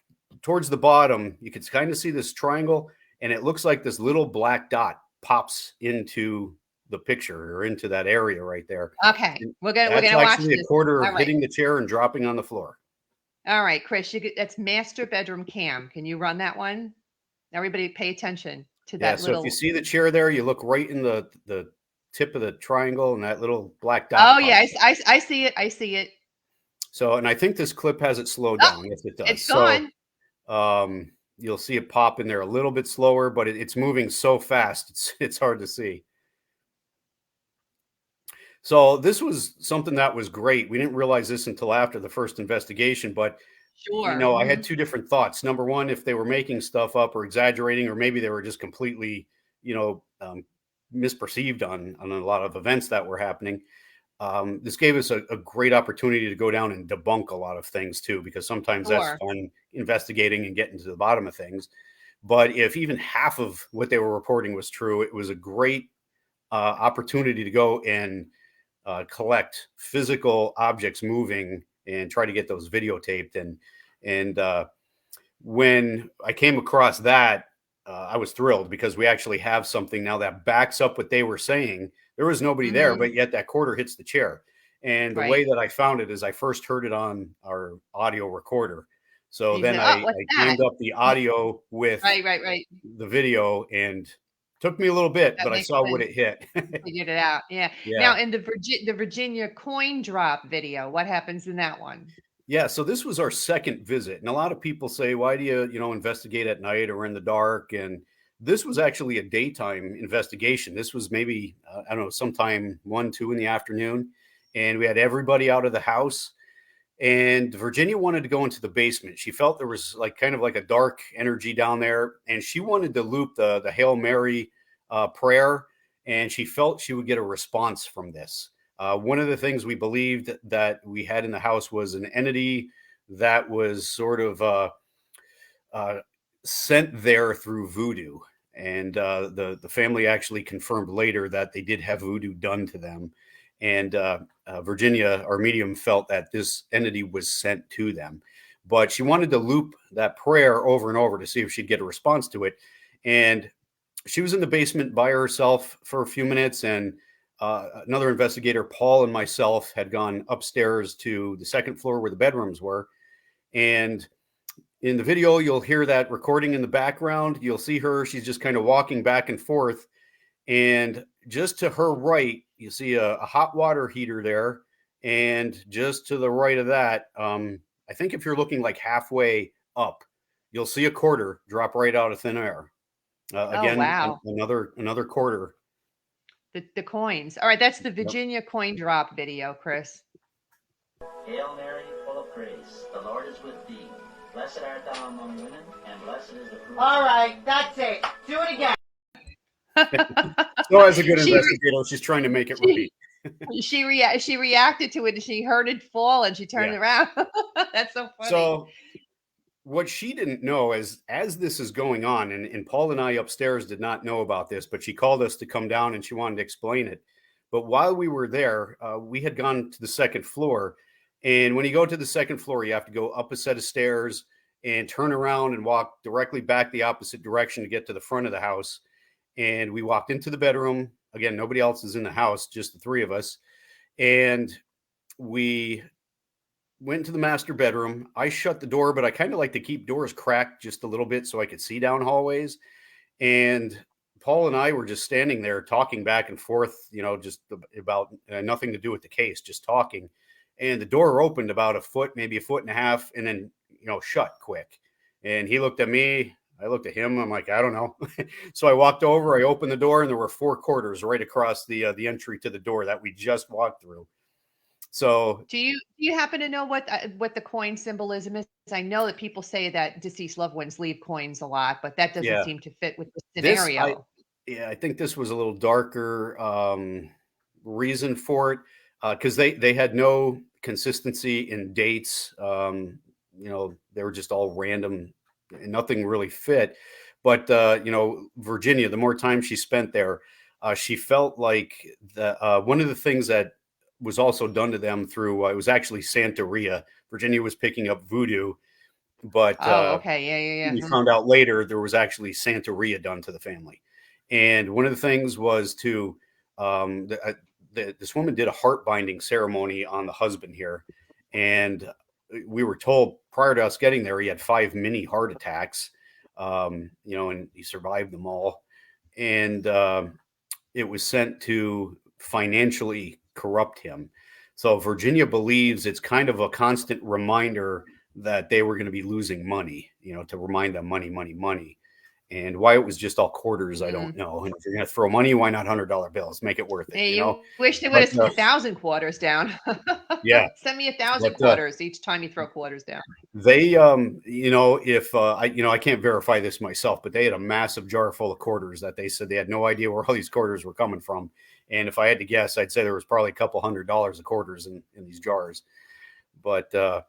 towards the bottom, you can kind of see this triangle, and it looks like this little black dot pops into the picture or into that area right there. Okay, And we're gonna watch actually this. a quarter All right. hitting the chair and dropping on the floor. All right, Chris, that's master bedroom cam. Can you run that one? Everybody pay attention to Yeah. that So if you little. see the chair there, you look right in the tip of the triangle, and that little black Oh dot yeah, pops up. I see it. I see it. So, and I think this clip has it slowed Oh, down. Yes, it does. it's So, gone. you'll see it pop in there a little bit slower, but it's moving so fast, it's hard to see. So this was something that was great. We didn't realize this until after the first investigation, but Sure. I had two different thoughts. Number one, if they were making stuff up or exaggerating, or maybe they were just completely, misperceived on a lot of events that were happening. This gave us a great opportunity to go down and debunk a lot of things too, because sometimes that's Sure. fun, investigating and getting to the bottom of things. But if even half of what they were reporting was true, it was a great opportunity to go and collect physical objects moving and try to get those videotaped. And when I came across that, I was thrilled because we actually have something now that backs up what they were saying. There was nobody there, Mhm. but yet that quarter hits the chair. And the way Right. that I found it is I first heard it on our audio recorder. So And you then said, I, "Oh, what's I that?" gamed up the audio with Right. the video, and took me a little bit, That but I makes saw what sense. it hit. You figured it out. Yeah. Yeah. Now, in the Virginia coin drop video, what happens in that one? Yeah, so this was our second visit, and a lot of people say, "Why do you investigate at night or in the dark?" And this was actually a daytime investigation. This was maybe I don't know, sometime 1, 2 in the afternoon, and we had everybody out of the house. And Virginia wanted to go into the basement. She felt there was like kind of like a dark energy down there, and she wanted to loop the Hail Mary prayer, and she felt she would get a response from this. One of the things we believed that we had in the house was an entity that was sort of uh, sent there through voodoo. And the family actually confirmed later that they did have voodoo done to them. And Virginia, our medium, felt that this entity was sent to them. But she wanted to loop that prayer over and over to see if she'd get a response to it. And she was in the basement by herself for a few minutes. And another investigator, Paul, and myself had gone upstairs to the second floor where the bedrooms were. And in the video, you'll hear that recording in the background. You'll see her. She's just kind of walking back and forth. And just to her right, you see a hot water heater there. And just to the right of that, I think if you're looking like halfway up, you'll see a quarter drop right out of thin air. Oh, Again, wow. another quarter. The coins. All right, that's the Yep. Virginia coin drop video, Chris. Hail Mary, full of grace, the Lord is with thee. Blessed art thou among women, and blessed is the fruit. All right, that's it. Do it again. So as a good She investigator, she's trying to make it she repeat. she reacted to it and she heard it fall and she turned Yeah. around. That's so funny. So what she didn't know as this is going on, and Paul and I upstairs did not know about this, but she called us to come down and she wanted to explain it. But while we were there, we had gone to the second floor. And when you go to the second floor, you have to go up a set of stairs and turn around and walk directly back the opposite direction to get to the front of the house. And we walked into the bedroom. Again, nobody else is in the house, just the three of us. And we went to the master bedroom. I shut the door, but I kind of like to keep doors cracked just a little bit so I could see down hallways. And Paul and I were just standing there talking back and forth, just about nothing to do with the case, just talking. And the door opened about a foot, maybe a foot and a half, and then, shut quick. And he looked at me. I looked at him. I'm like, I don't know. So I walked over, I opened the door, and there were 4 quarters right across the entry to the door that we just walked through. So Do you happen to know what the coin symbolism is? I know that people say that deceased loved ones leave coins a lot, but that doesn't yeah, seem to fit with the this scenario. I think this was a little darker reason for it because they had no consistency in dates. They were just all random and nothing really fit. But Virginia, the more time she spent there, she felt like one of the things that was also done to them through it was actually Santeria. Virginia was picking up voodoo, but Oh, okay. Yeah. we found out later there was actually Santeria done to the family. And one of the things was to this woman did a heart binding ceremony on the husband here, and we were told prior to us getting there, he had 5 mini heart attacks, and he survived them all. And it was sent to financially corrupt him. So Virginia believes it's kind of a constant reminder that they were going to be losing money, to remind them money, money, money. And why it was just all quarters, I don't know. And if you're going to throw money, why not $100 bills? Make it worth it, Hey, you wish they would have But, sent 1,000 quarters down. yeah. Send me 1,000 But, quarters each time you throw quarters down. They, if I can't verify this myself, but they had a massive jar full of quarters that they said they had no idea where all these quarters were coming from. And if I had to guess, I'd say there was probably a couple $100 of quarters in these jars. But Wow.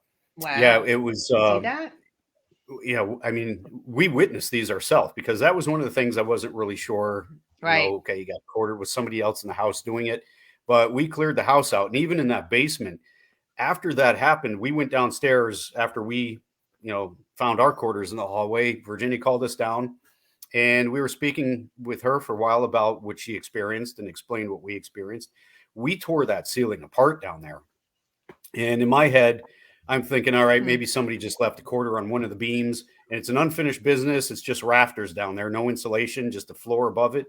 yeah, it was. See that? Yeah, I mean, we witnessed these ourselves because that was one of the things I wasn't really sure. Right. Okay, you got quartered with somebody else in the house doing it, but we cleared the house out, and even in that basement. After that happened, we went downstairs after we, found our quarters in the hallway. Virginia called us down, and we were speaking with her for a while about what she experienced and explained what we experienced. We tore that ceiling apart down there. And in my head, I'm thinking, all right, maybe somebody just left a quarter on one of the beams, and it's an unfinished business. It's just rafters down there, no insulation, just the floor above it.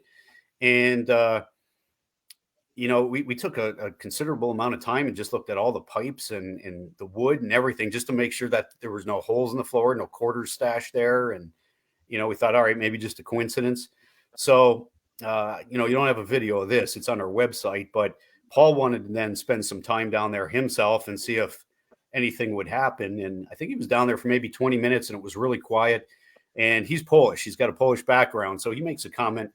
And, we took a considerable amount of time and just looked at all the pipes and the wood and everything just to make sure that there was no holes in the floor, no quarters stashed there. And, we thought, all right, maybe just a coincidence. So, you don't have a video of this. It's on our website, but Paul wanted to then spend some time down there himself and see if anything would happen. And I think he was down there for maybe 20 minutes and it was really quiet. And he's Polish. He's got a Polish background. So he makes a comment,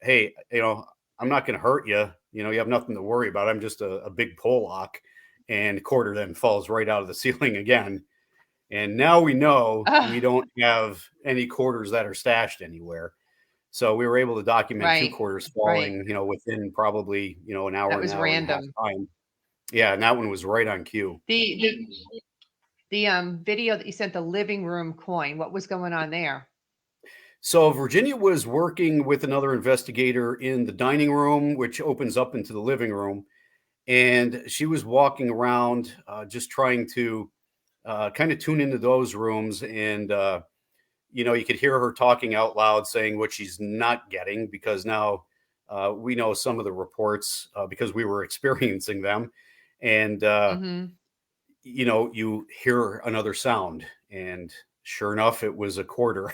hey, I'm not going to hurt you. You have nothing to worry about. I'm just a big Polak. And the quarter then falls right out of the ceiling again. And now we know we don't have any quarters that are stashed anywhere. So we were able to document 2 quarters falling, within probably, an hour. That was random. Time. Yeah, and that one was right on cue. The video that you sent, the living room coin, what was going on there? So Virginia was working with another investigator in the dining room, which opens up into the living room. And she was walking around just trying to kind of tune into those rooms. And, you could hear her talking out loud, saying what she's not getting, because now we know some of the reports because we were experiencing them. And, you hear another sound, and sure enough, it was a quarter.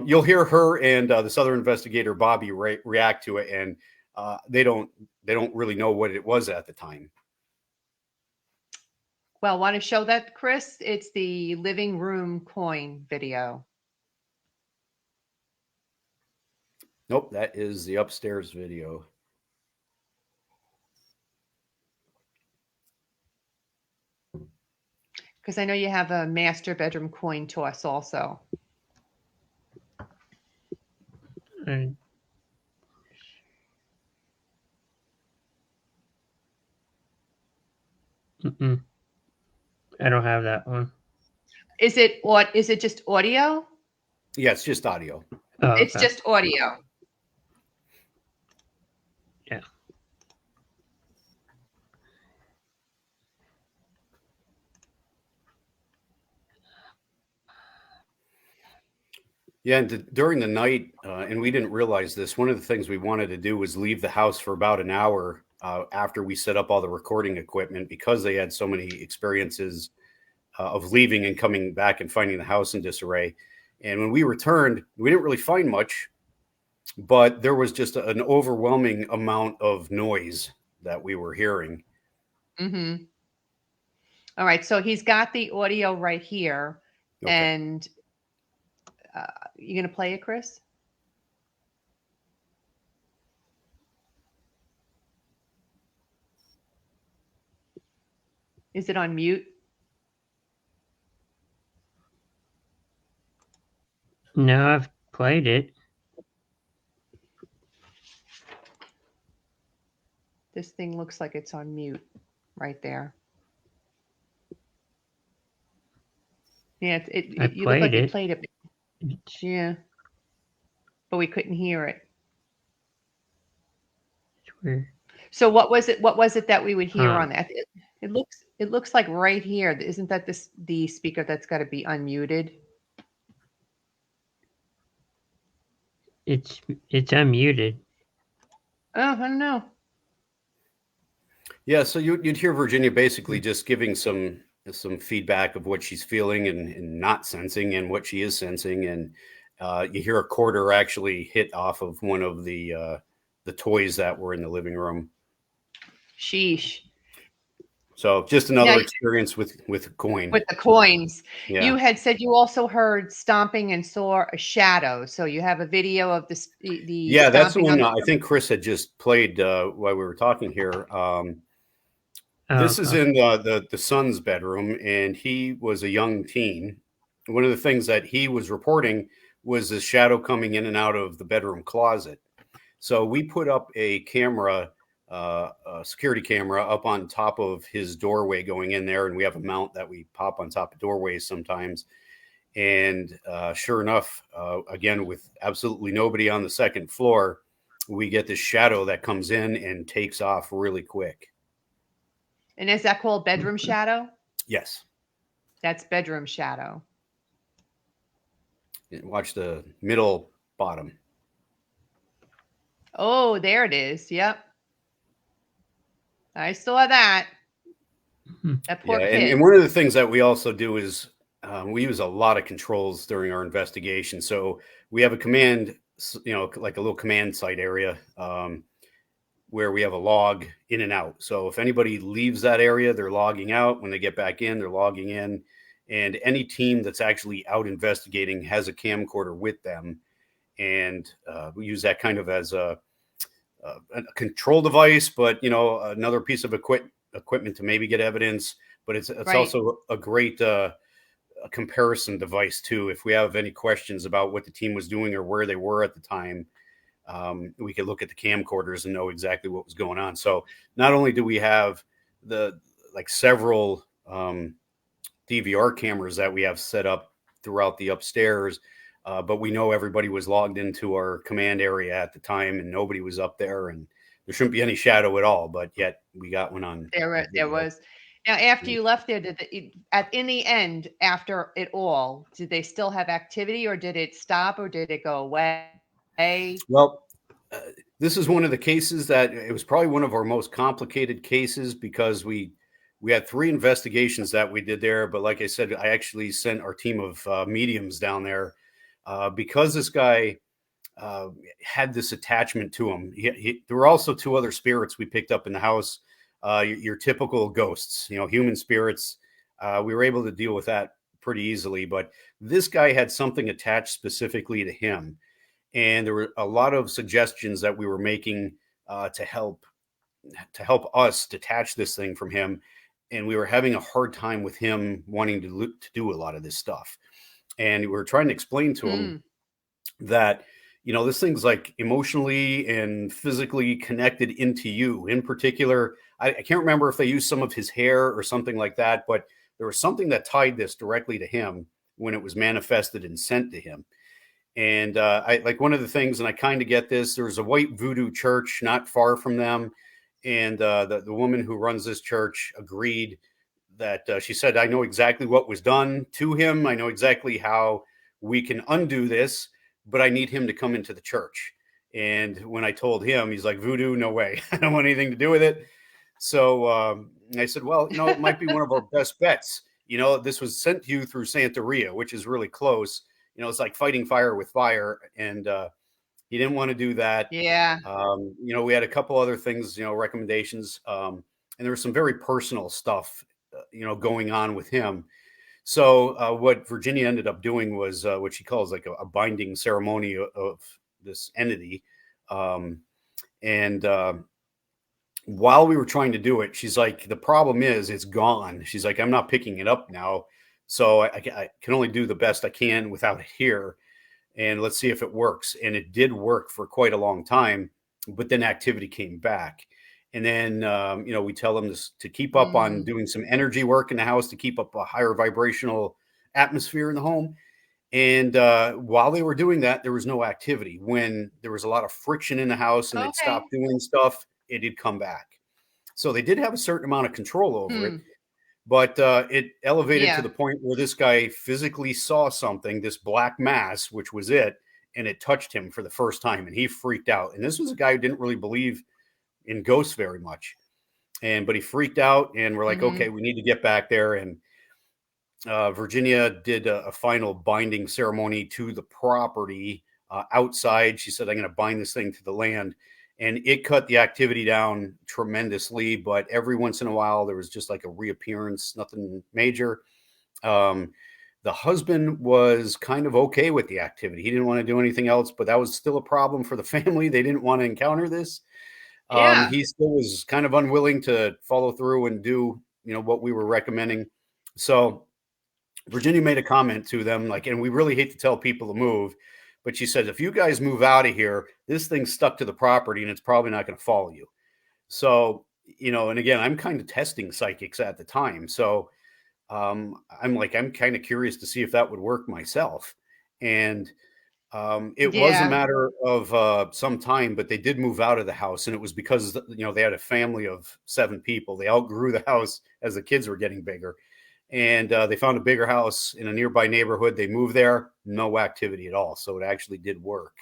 You'll hear her and this other investigator, Bobby, react to it, and they don't really know what it was at the time. Well, want to show that, Chris? It's the living room coin video. Nope, that is the upstairs video. Because I know you have a master bedroom coin toss also. I don't have that one. Is it just audio? Yeah, it's just audio. Oh, It's okay. just audio. Yeah. Yeah, and during the night, and we didn't realize this, one of the things we wanted to do was leave the house for about an hour after we set up all the recording equipment, because they had so many experiences of leaving and coming back and finding the house in disarray. And when we returned, we didn't really find much, but there was just an overwhelming amount of noise that we were hearing. Mm-hmm. All right, so he's got the audio right here, Okay. and you gonna play it, Chris? Is it on mute? No, I've played it. This thing looks like it's on mute right there. Yeah, you look like you played it. Yeah, but we couldn't hear it. It's weird. So what was it? What was it that we would hear on that? It It looks like right here. Isn't that the speaker that's got to be unmuted? It's unmuted. Oh, I don't know. Yeah, so you'd hear Virginia basically just giving some feedback of what she's feeling and not sensing and what she is sensing, and you hear a quarter actually hit off of one of the toys that were in the living room. Sheesh. So just another experience with a coin. With the coins. Yeah. You had said you also heard stomping and saw a shadow. So you have a video of the Yeah, that's the stomping one on I think Chris had just played while we were talking here. This is Oh. in the son's bedroom, and he was a young teen. One of the things that he was reporting was the shadow coming in and out of the bedroom closet. So we put up a camera, a security camera, up on top of his doorway going in there, and we have a mount that we pop on top of doorways sometimes. And sure enough, again, with absolutely nobody on the second floor, we get this shadow that comes in and takes off really quick. And is that called bedroom shadow? Yes. That's bedroom shadow. Watch the middle bottom. Oh, there it is. Yep. I saw that. That poor kid. And one of the things that we also do is we use a lot of controls during our investigation. So we have a command, like a little command site area where we have a log in and out. So if anybody leaves that area, they're logging out. When they get back in, they're logging in. And any team that's actually out investigating has a camcorder with them. And we use that kind of as a control device, but, another piece of equipment to maybe get evidence. But it's Right. also a great a comparison device, too. If we have any questions about what the team was doing or where they were at the time, we could look at the camcorders and know exactly what was going on. So not only do we have several DVR cameras that we have set up throughout the upstairs, but we know everybody was logged into our command area at the time and nobody was up there, and there shouldn't be any shadow at all, but yet we got one on. There was. Now, after you left there, in the end, after it all, did they still have activity, or did it stop, or did it go away? Well, this is one of the cases that it was probably one of our most complicated cases because we had 3 investigations that we did there. But like I said, I actually sent our team of mediums down there because this guy had this attachment to him. There were also 2 other spirits we picked up in the house. Your typical ghosts, human spirits. We were able to deal with that pretty easily. But this guy had something attached specifically to him. And there were a lot of suggestions that we were making to help us detach this thing from him. And we were having a hard time with him wanting to do a lot of this stuff. And we were trying to explain to him that, this thing's like emotionally and physically connected into you. In particular, I can't remember if they used some of his hair or something like that, but there was something that tied this directly to him when it was manifested and sent to him. And I like one of the things, and I kind of get this, there's a white voodoo church not far from them. And the woman who runs this church agreed that she said, I know exactly what was done to him. I know exactly how we can undo this, but I need him to come into the church. And when I told him, he's like, voodoo, no way. I don't want anything to do with it. So I said, well, it might be one of our best bets. This was sent to you through Santeria, which is really close. It's like fighting fire with fire. And he didn't want to do that. Yeah. We had a couple other things, recommendations. And there was some very personal stuff, going on with him. So what Virginia ended up doing was what she calls like a binding ceremony of this entity. And while we were trying to do it, she's like, the problem is it's gone. She's like, I'm not picking it up now. So I can only do the best I can without it here. And let's see if it works. And it did work for quite a long time, but then activity came back. And then, we tell them to keep up on doing some energy work in the house to keep up a higher vibrational atmosphere in the home. And while they were doing that, there was no activity. When there was a lot of friction in the house and they'd stop doing stuff, it did come back. So they did have a certain amount of control over it. But it elevated to Yeah. the point where this guy physically saw something, this black mass, which was it, and it touched him for the first time, and he freaked out. And this was a guy who didn't really believe in ghosts very much, but he freaked out, and we're like, okay, we need to get back there. And Virginia did a final binding ceremony to the property outside. She said, I'm going to bind this thing to the land. And it cut the activity down tremendously. But every once in a while, there was just like a reappearance, nothing major. The husband was kind of okay with the activity. He didn't want to do anything else, but that was still a problem for the family. They didn't want to encounter this. Yeah. He still was kind of unwilling to follow through and do, what we were recommending. So Virginia made a comment to them, like, and we really hate to tell people to move, but she said, if you guys move out of here, this thing's stuck to the property and it's probably not going to follow you. So, and again, I'm kind of testing psychics at the time. So I'm kind of curious to see if that would work myself. And it was a Yeah. matter of some time, but they did move out of the house. And it was because, they had a family of 7 people. They outgrew the house as the kids were getting bigger. And they found a bigger house in a nearby neighborhood. They moved there, no activity at all. So it actually did work.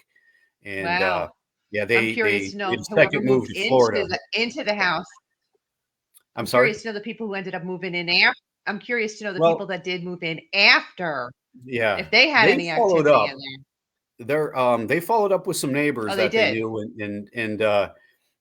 And Wow. yeah, I'm curious they to know did a whoever second move moved to Florida. into the house. I'm I'm sorry. curious to know the people who ended up moving in after. I'm curious to know the Well, people that did move in after, Yeah, if they had they any followed activity up. in there. They followed up with some neighbors Oh, they that they did. knew, and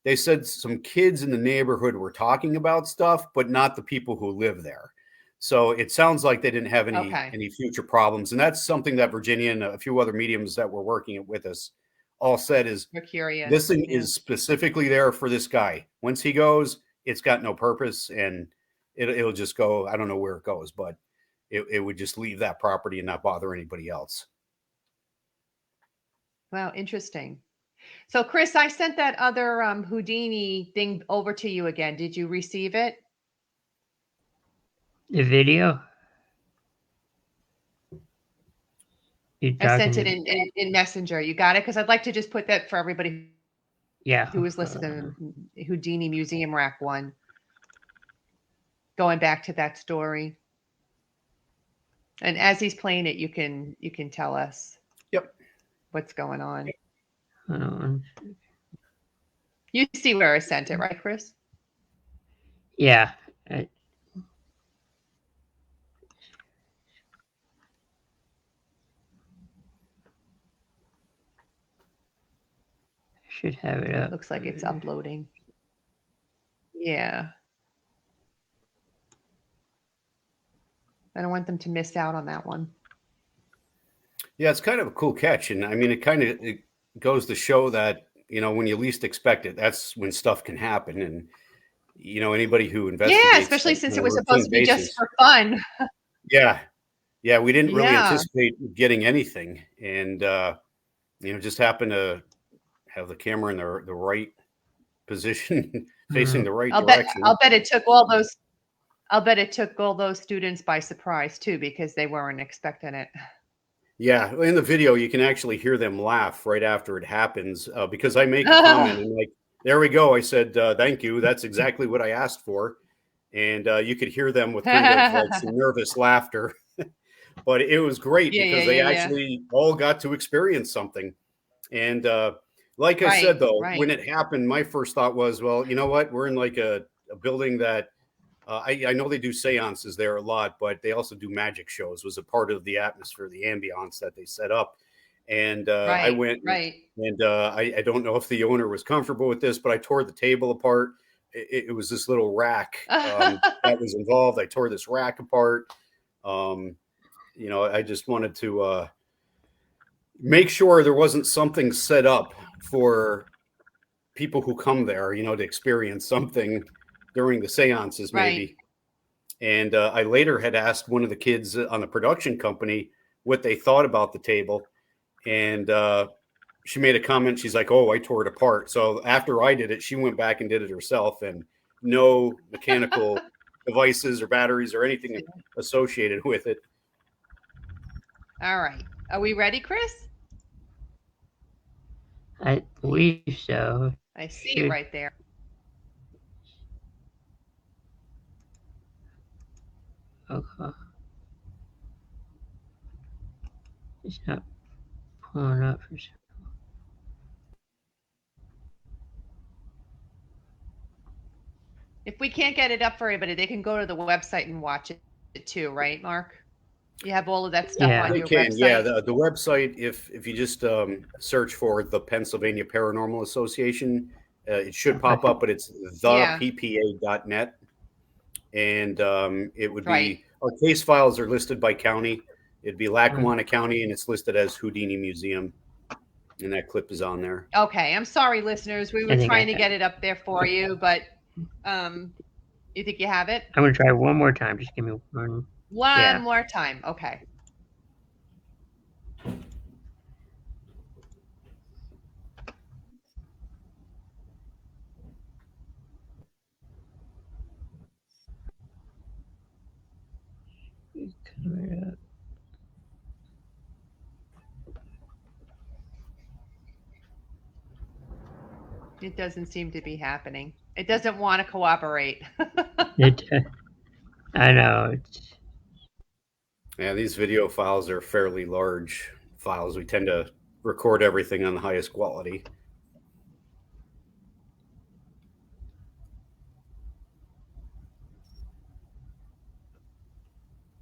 they said some kids in the neighborhood were talking about stuff, but not the people who live there. So it sounds like they didn't have Okay. any future problems, and that's something that Virginia and a few other mediums that were working with us all said is We're curious. this thing Yeah. is specifically there for this guy. Once he goes, it's got no purpose, and it'll just go. I don't know where it goes, but it would just leave that property and not bother anybody else. Wow, interesting. So, Chris, I sent that other Houdini thing over to you again. Did you receive it? The video? You're I sent talking it to- in Messenger. You got it? Because I'd like to just put that for everybody Yeah. who was listening to Houdini Museum Rack 1. Going back to that story. And as he's playing it, you can tell us Yep. what's going on. Hold on. You see where I sent it, right, Chris? Yeah. Should have it up. Looks like it's uploading. Yeah. I don't want them to miss out on that one. Yeah, it's kind of a cool catch. And I mean, it goes to show that, when you least expect it, that's when stuff can happen. And, anybody who investigates. Yeah, especially since it was supposed to be basis, just for fun. Yeah. Yeah. We didn't really Yeah. anticipate getting anything. And, just happened to have the camera in the right position, facing the right direction. I'll bet it took all those students by surprise too, because they weren't expecting it. Yeah, in the video, you can actually hear them laugh right after it happens because I make a comment and like, there we go. I said, thank you. That's exactly what I asked for. And you could hear them with kind of like some nervous laughter. But it was great because they actually all got to experience something. And like I said, though, when it happened, my first thought was, well, you know what? We're in like a building that I know they do seances there a lot, but they also do magic shows. Was a part of the atmosphere, the ambiance that they set up. And I went, and I don't know if the owner was comfortable with this, but I tore the table apart. It was this little rack that was involved. I tore this rack apart. I just wanted to make sure there wasn't something set up for people who come there, to experience something during the seances, maybe. And I later had asked one of the kids on the production company what they thought about the table. And she made a comment. She's like, oh, I tore it apart. So after I did it, she went back and did it herself, and no mechanical devices or batteries or anything associated with it. All right. Are we ready, Chris? I believe so. I see it right there. Okay. It's not pulling up for some. If we can't get it up for anybody, they can go to the website and watch it too, right, Mark? You have all of that stuff Yeah. on They your can, website. yeah. The website, if you just search for the Pennsylvania Paranormal Association, it should pop up, but it's Yeah. theppa.net. And it would Right. be, our case files are listed by county. It'd be Lackawanna County, and it's listed as Houdini Museum. And that clip is on there. Okay. I'm sorry, listeners. We I were think trying I to get it up there for you, but you think you have it? I'm gonna try one more time. Just give me one. One more time. Okay. Coming up. It doesn't seem to be happening. It doesn't want to cooperate. I know. Yeah, these video files are fairly large files. We tend to record everything on the highest quality.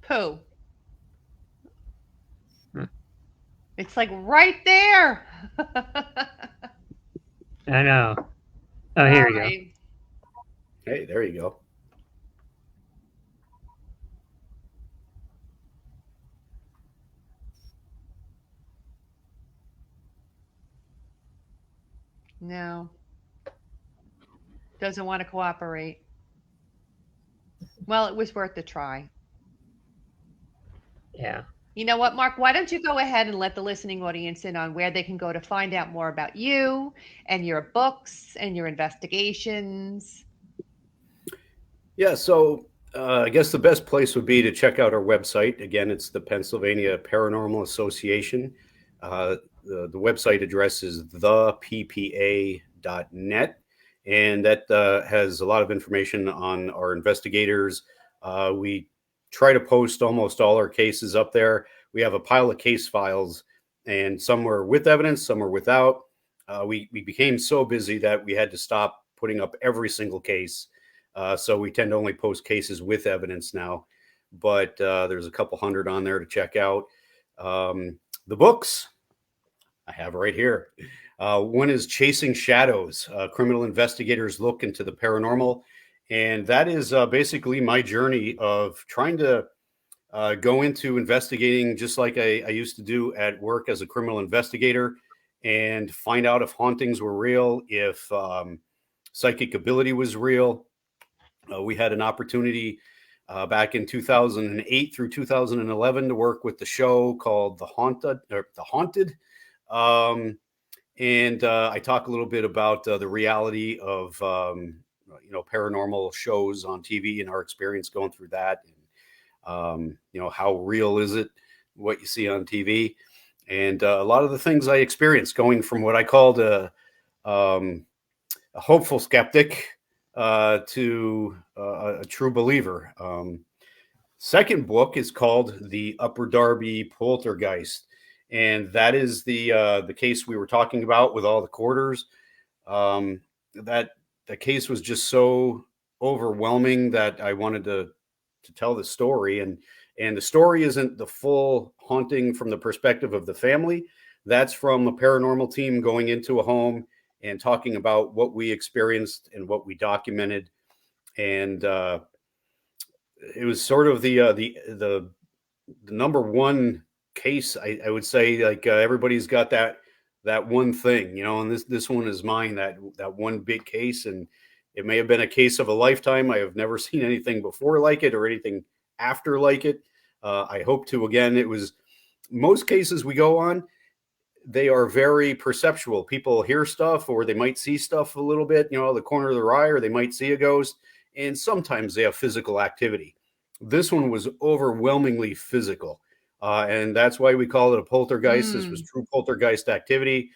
Pooh. It's like right there. I know. Oh, here we go. Right. Hey, there you go. No. Doesn't want to cooperate. Well, it was worth a try. Yeah. You know what, Mark? Why don't you go ahead and let the listening audience in on where they can go to find out more about you and your books and your investigations? Yeah, so I guess the best place would be to check out our website. Again, it's the Pennsylvania Paranormal Association. The website address is theppa.net, and that has a lot of information on our investigators. We try to post almost all our cases up there. We have a pile of case files, and some are with evidence, some are without. We became so busy that we had to stop putting up every single case. So we tend to only post cases with evidence now, but there's a couple hundred on there to check out. The books I have right here. One is Chasing Shadows, Criminal Investigators Look into the Paranormal. And that is basically my journey of trying to go into investigating just like I used to do at work as a criminal investigator, and find out if hauntings were real, if psychic ability was real. We had an opportunity back in 2008 through 2011 to work with the show called The Haunted. And I talk a little bit about the reality of paranormal shows on TV and our experience going through that. And, how real is it, what you see on TV, and a lot of the things I experienced going from what I called a hopeful skeptic to a true believer. Second book is called The Upper Darby Poltergeist, and that is the case we were talking about with all the quarters. That the case was just so overwhelming that I wanted to tell the story, and the story isn't the full haunting from the perspective of the family. That's from a paranormal team going into a home and talking about what we experienced and what we documented. And it was sort of the number one case. I would say, like, everybody's got that one thing, and this one is mine, that one big case. And it may have been a case of a lifetime. I have never seen anything before like it or anything after like it. I hope to. Again, it was, most cases we go on, they are very perceptual. People hear stuff, or they might see stuff a little bit, the corner of their eye, or they might see a ghost. And sometimes they have physical activity. This one was overwhelmingly physical. And that's why we call it a poltergeist. This was true poltergeist activity.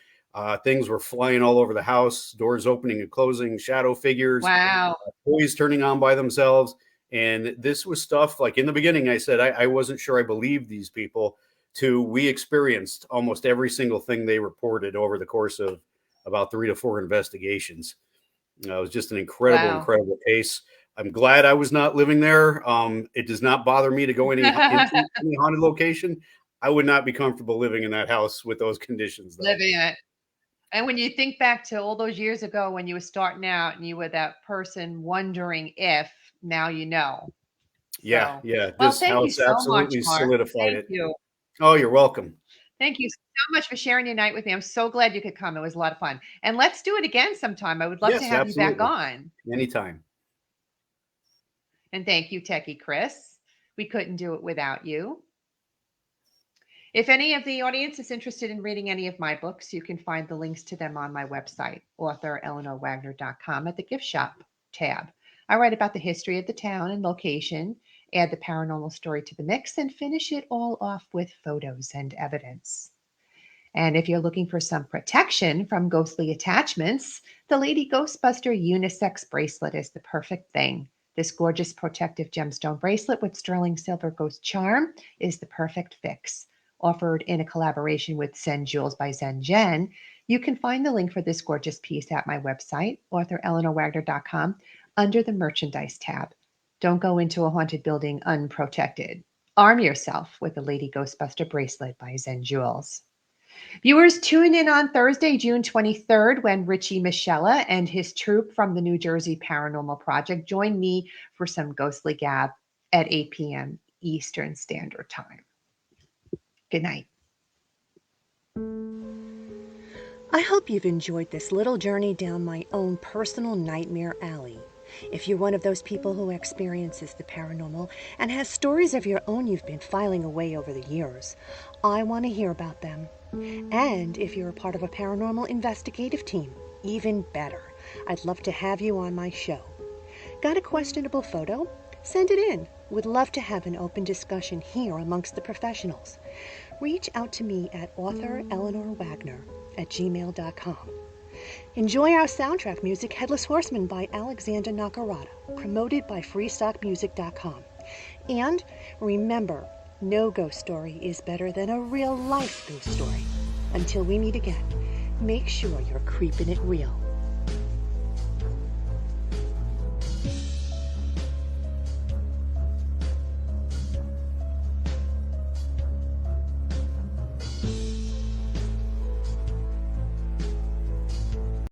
Things were flying all over the house, doors opening and closing, shadow figures, Wow. toys turning on by themselves. And this was stuff like in the beginning, I said I wasn't sure I believed these people, to we experienced almost every single thing they reported over the course of about 3 to 4 investigations. It was just an incredible, Wow. incredible case. I'm glad I was not living there. It does not bother me to go into any haunted location. I would not be comfortable living in that house with those conditions, though. Living it. And when you think back to all those years ago when you were starting out and you were that person wondering if, now you know. Yeah, So, yeah. well, This thank you house so much, absolutely Mark. solidified Thank it. you. Oh, you're welcome. Thank you so much for sharing your night with me. I'm so glad you could come. It was a lot of fun. And let's do it again sometime. I would love to Yes, have you back absolutely. on. Anytime. And thank you, Techie Chris. We couldn't do it without you. If any of the audience is interested in reading any of my books, you can find the links to them on my website, authoreleanorwagner.com, at the gift shop tab. I write about the history of the town and location, add the paranormal story to the mix, and finish it all off with photos and evidence. And if you're looking for some protection from ghostly attachments, the Lady Ghostbuster Unisex Bracelet is the perfect thing. This gorgeous protective gemstone bracelet with sterling silver ghost charm is the perfect fix. Offered in a collaboration with Zen Jewels by Zen Jen, you can find the link for this gorgeous piece at my website, authoreleanorwagner.com, under the merchandise tab. Don't go into a haunted building unprotected. Arm yourself with the Lady Ghostbuster bracelet by Zen Jewels. Viewers, tune in on Thursday, June 23rd, when Richie Michella and his troupe from the New Jersey Paranormal Project join me for some ghostly gab at 8 p.m. Eastern Standard Time. Good night. I hope you've enjoyed this little journey down my own personal nightmare alley. If you're one of those people who experiences the paranormal and has stories of your own you've been filing away over the years, I want to hear about them. And if you're a part of a paranormal investigative team, even better. I'd love to have you on my show. Got a questionable photo? Send it in. Would love to have an open discussion here amongst the professionals. Reach out to me at authoreleanorwagner@gmail.com. Enjoy our soundtrack music, Headless Horseman by Alexander Nakarada, promoted by freestockmusic.com. And remember, no ghost story is better than a real-life ghost story. Until we meet again, make sure you're creeping it real.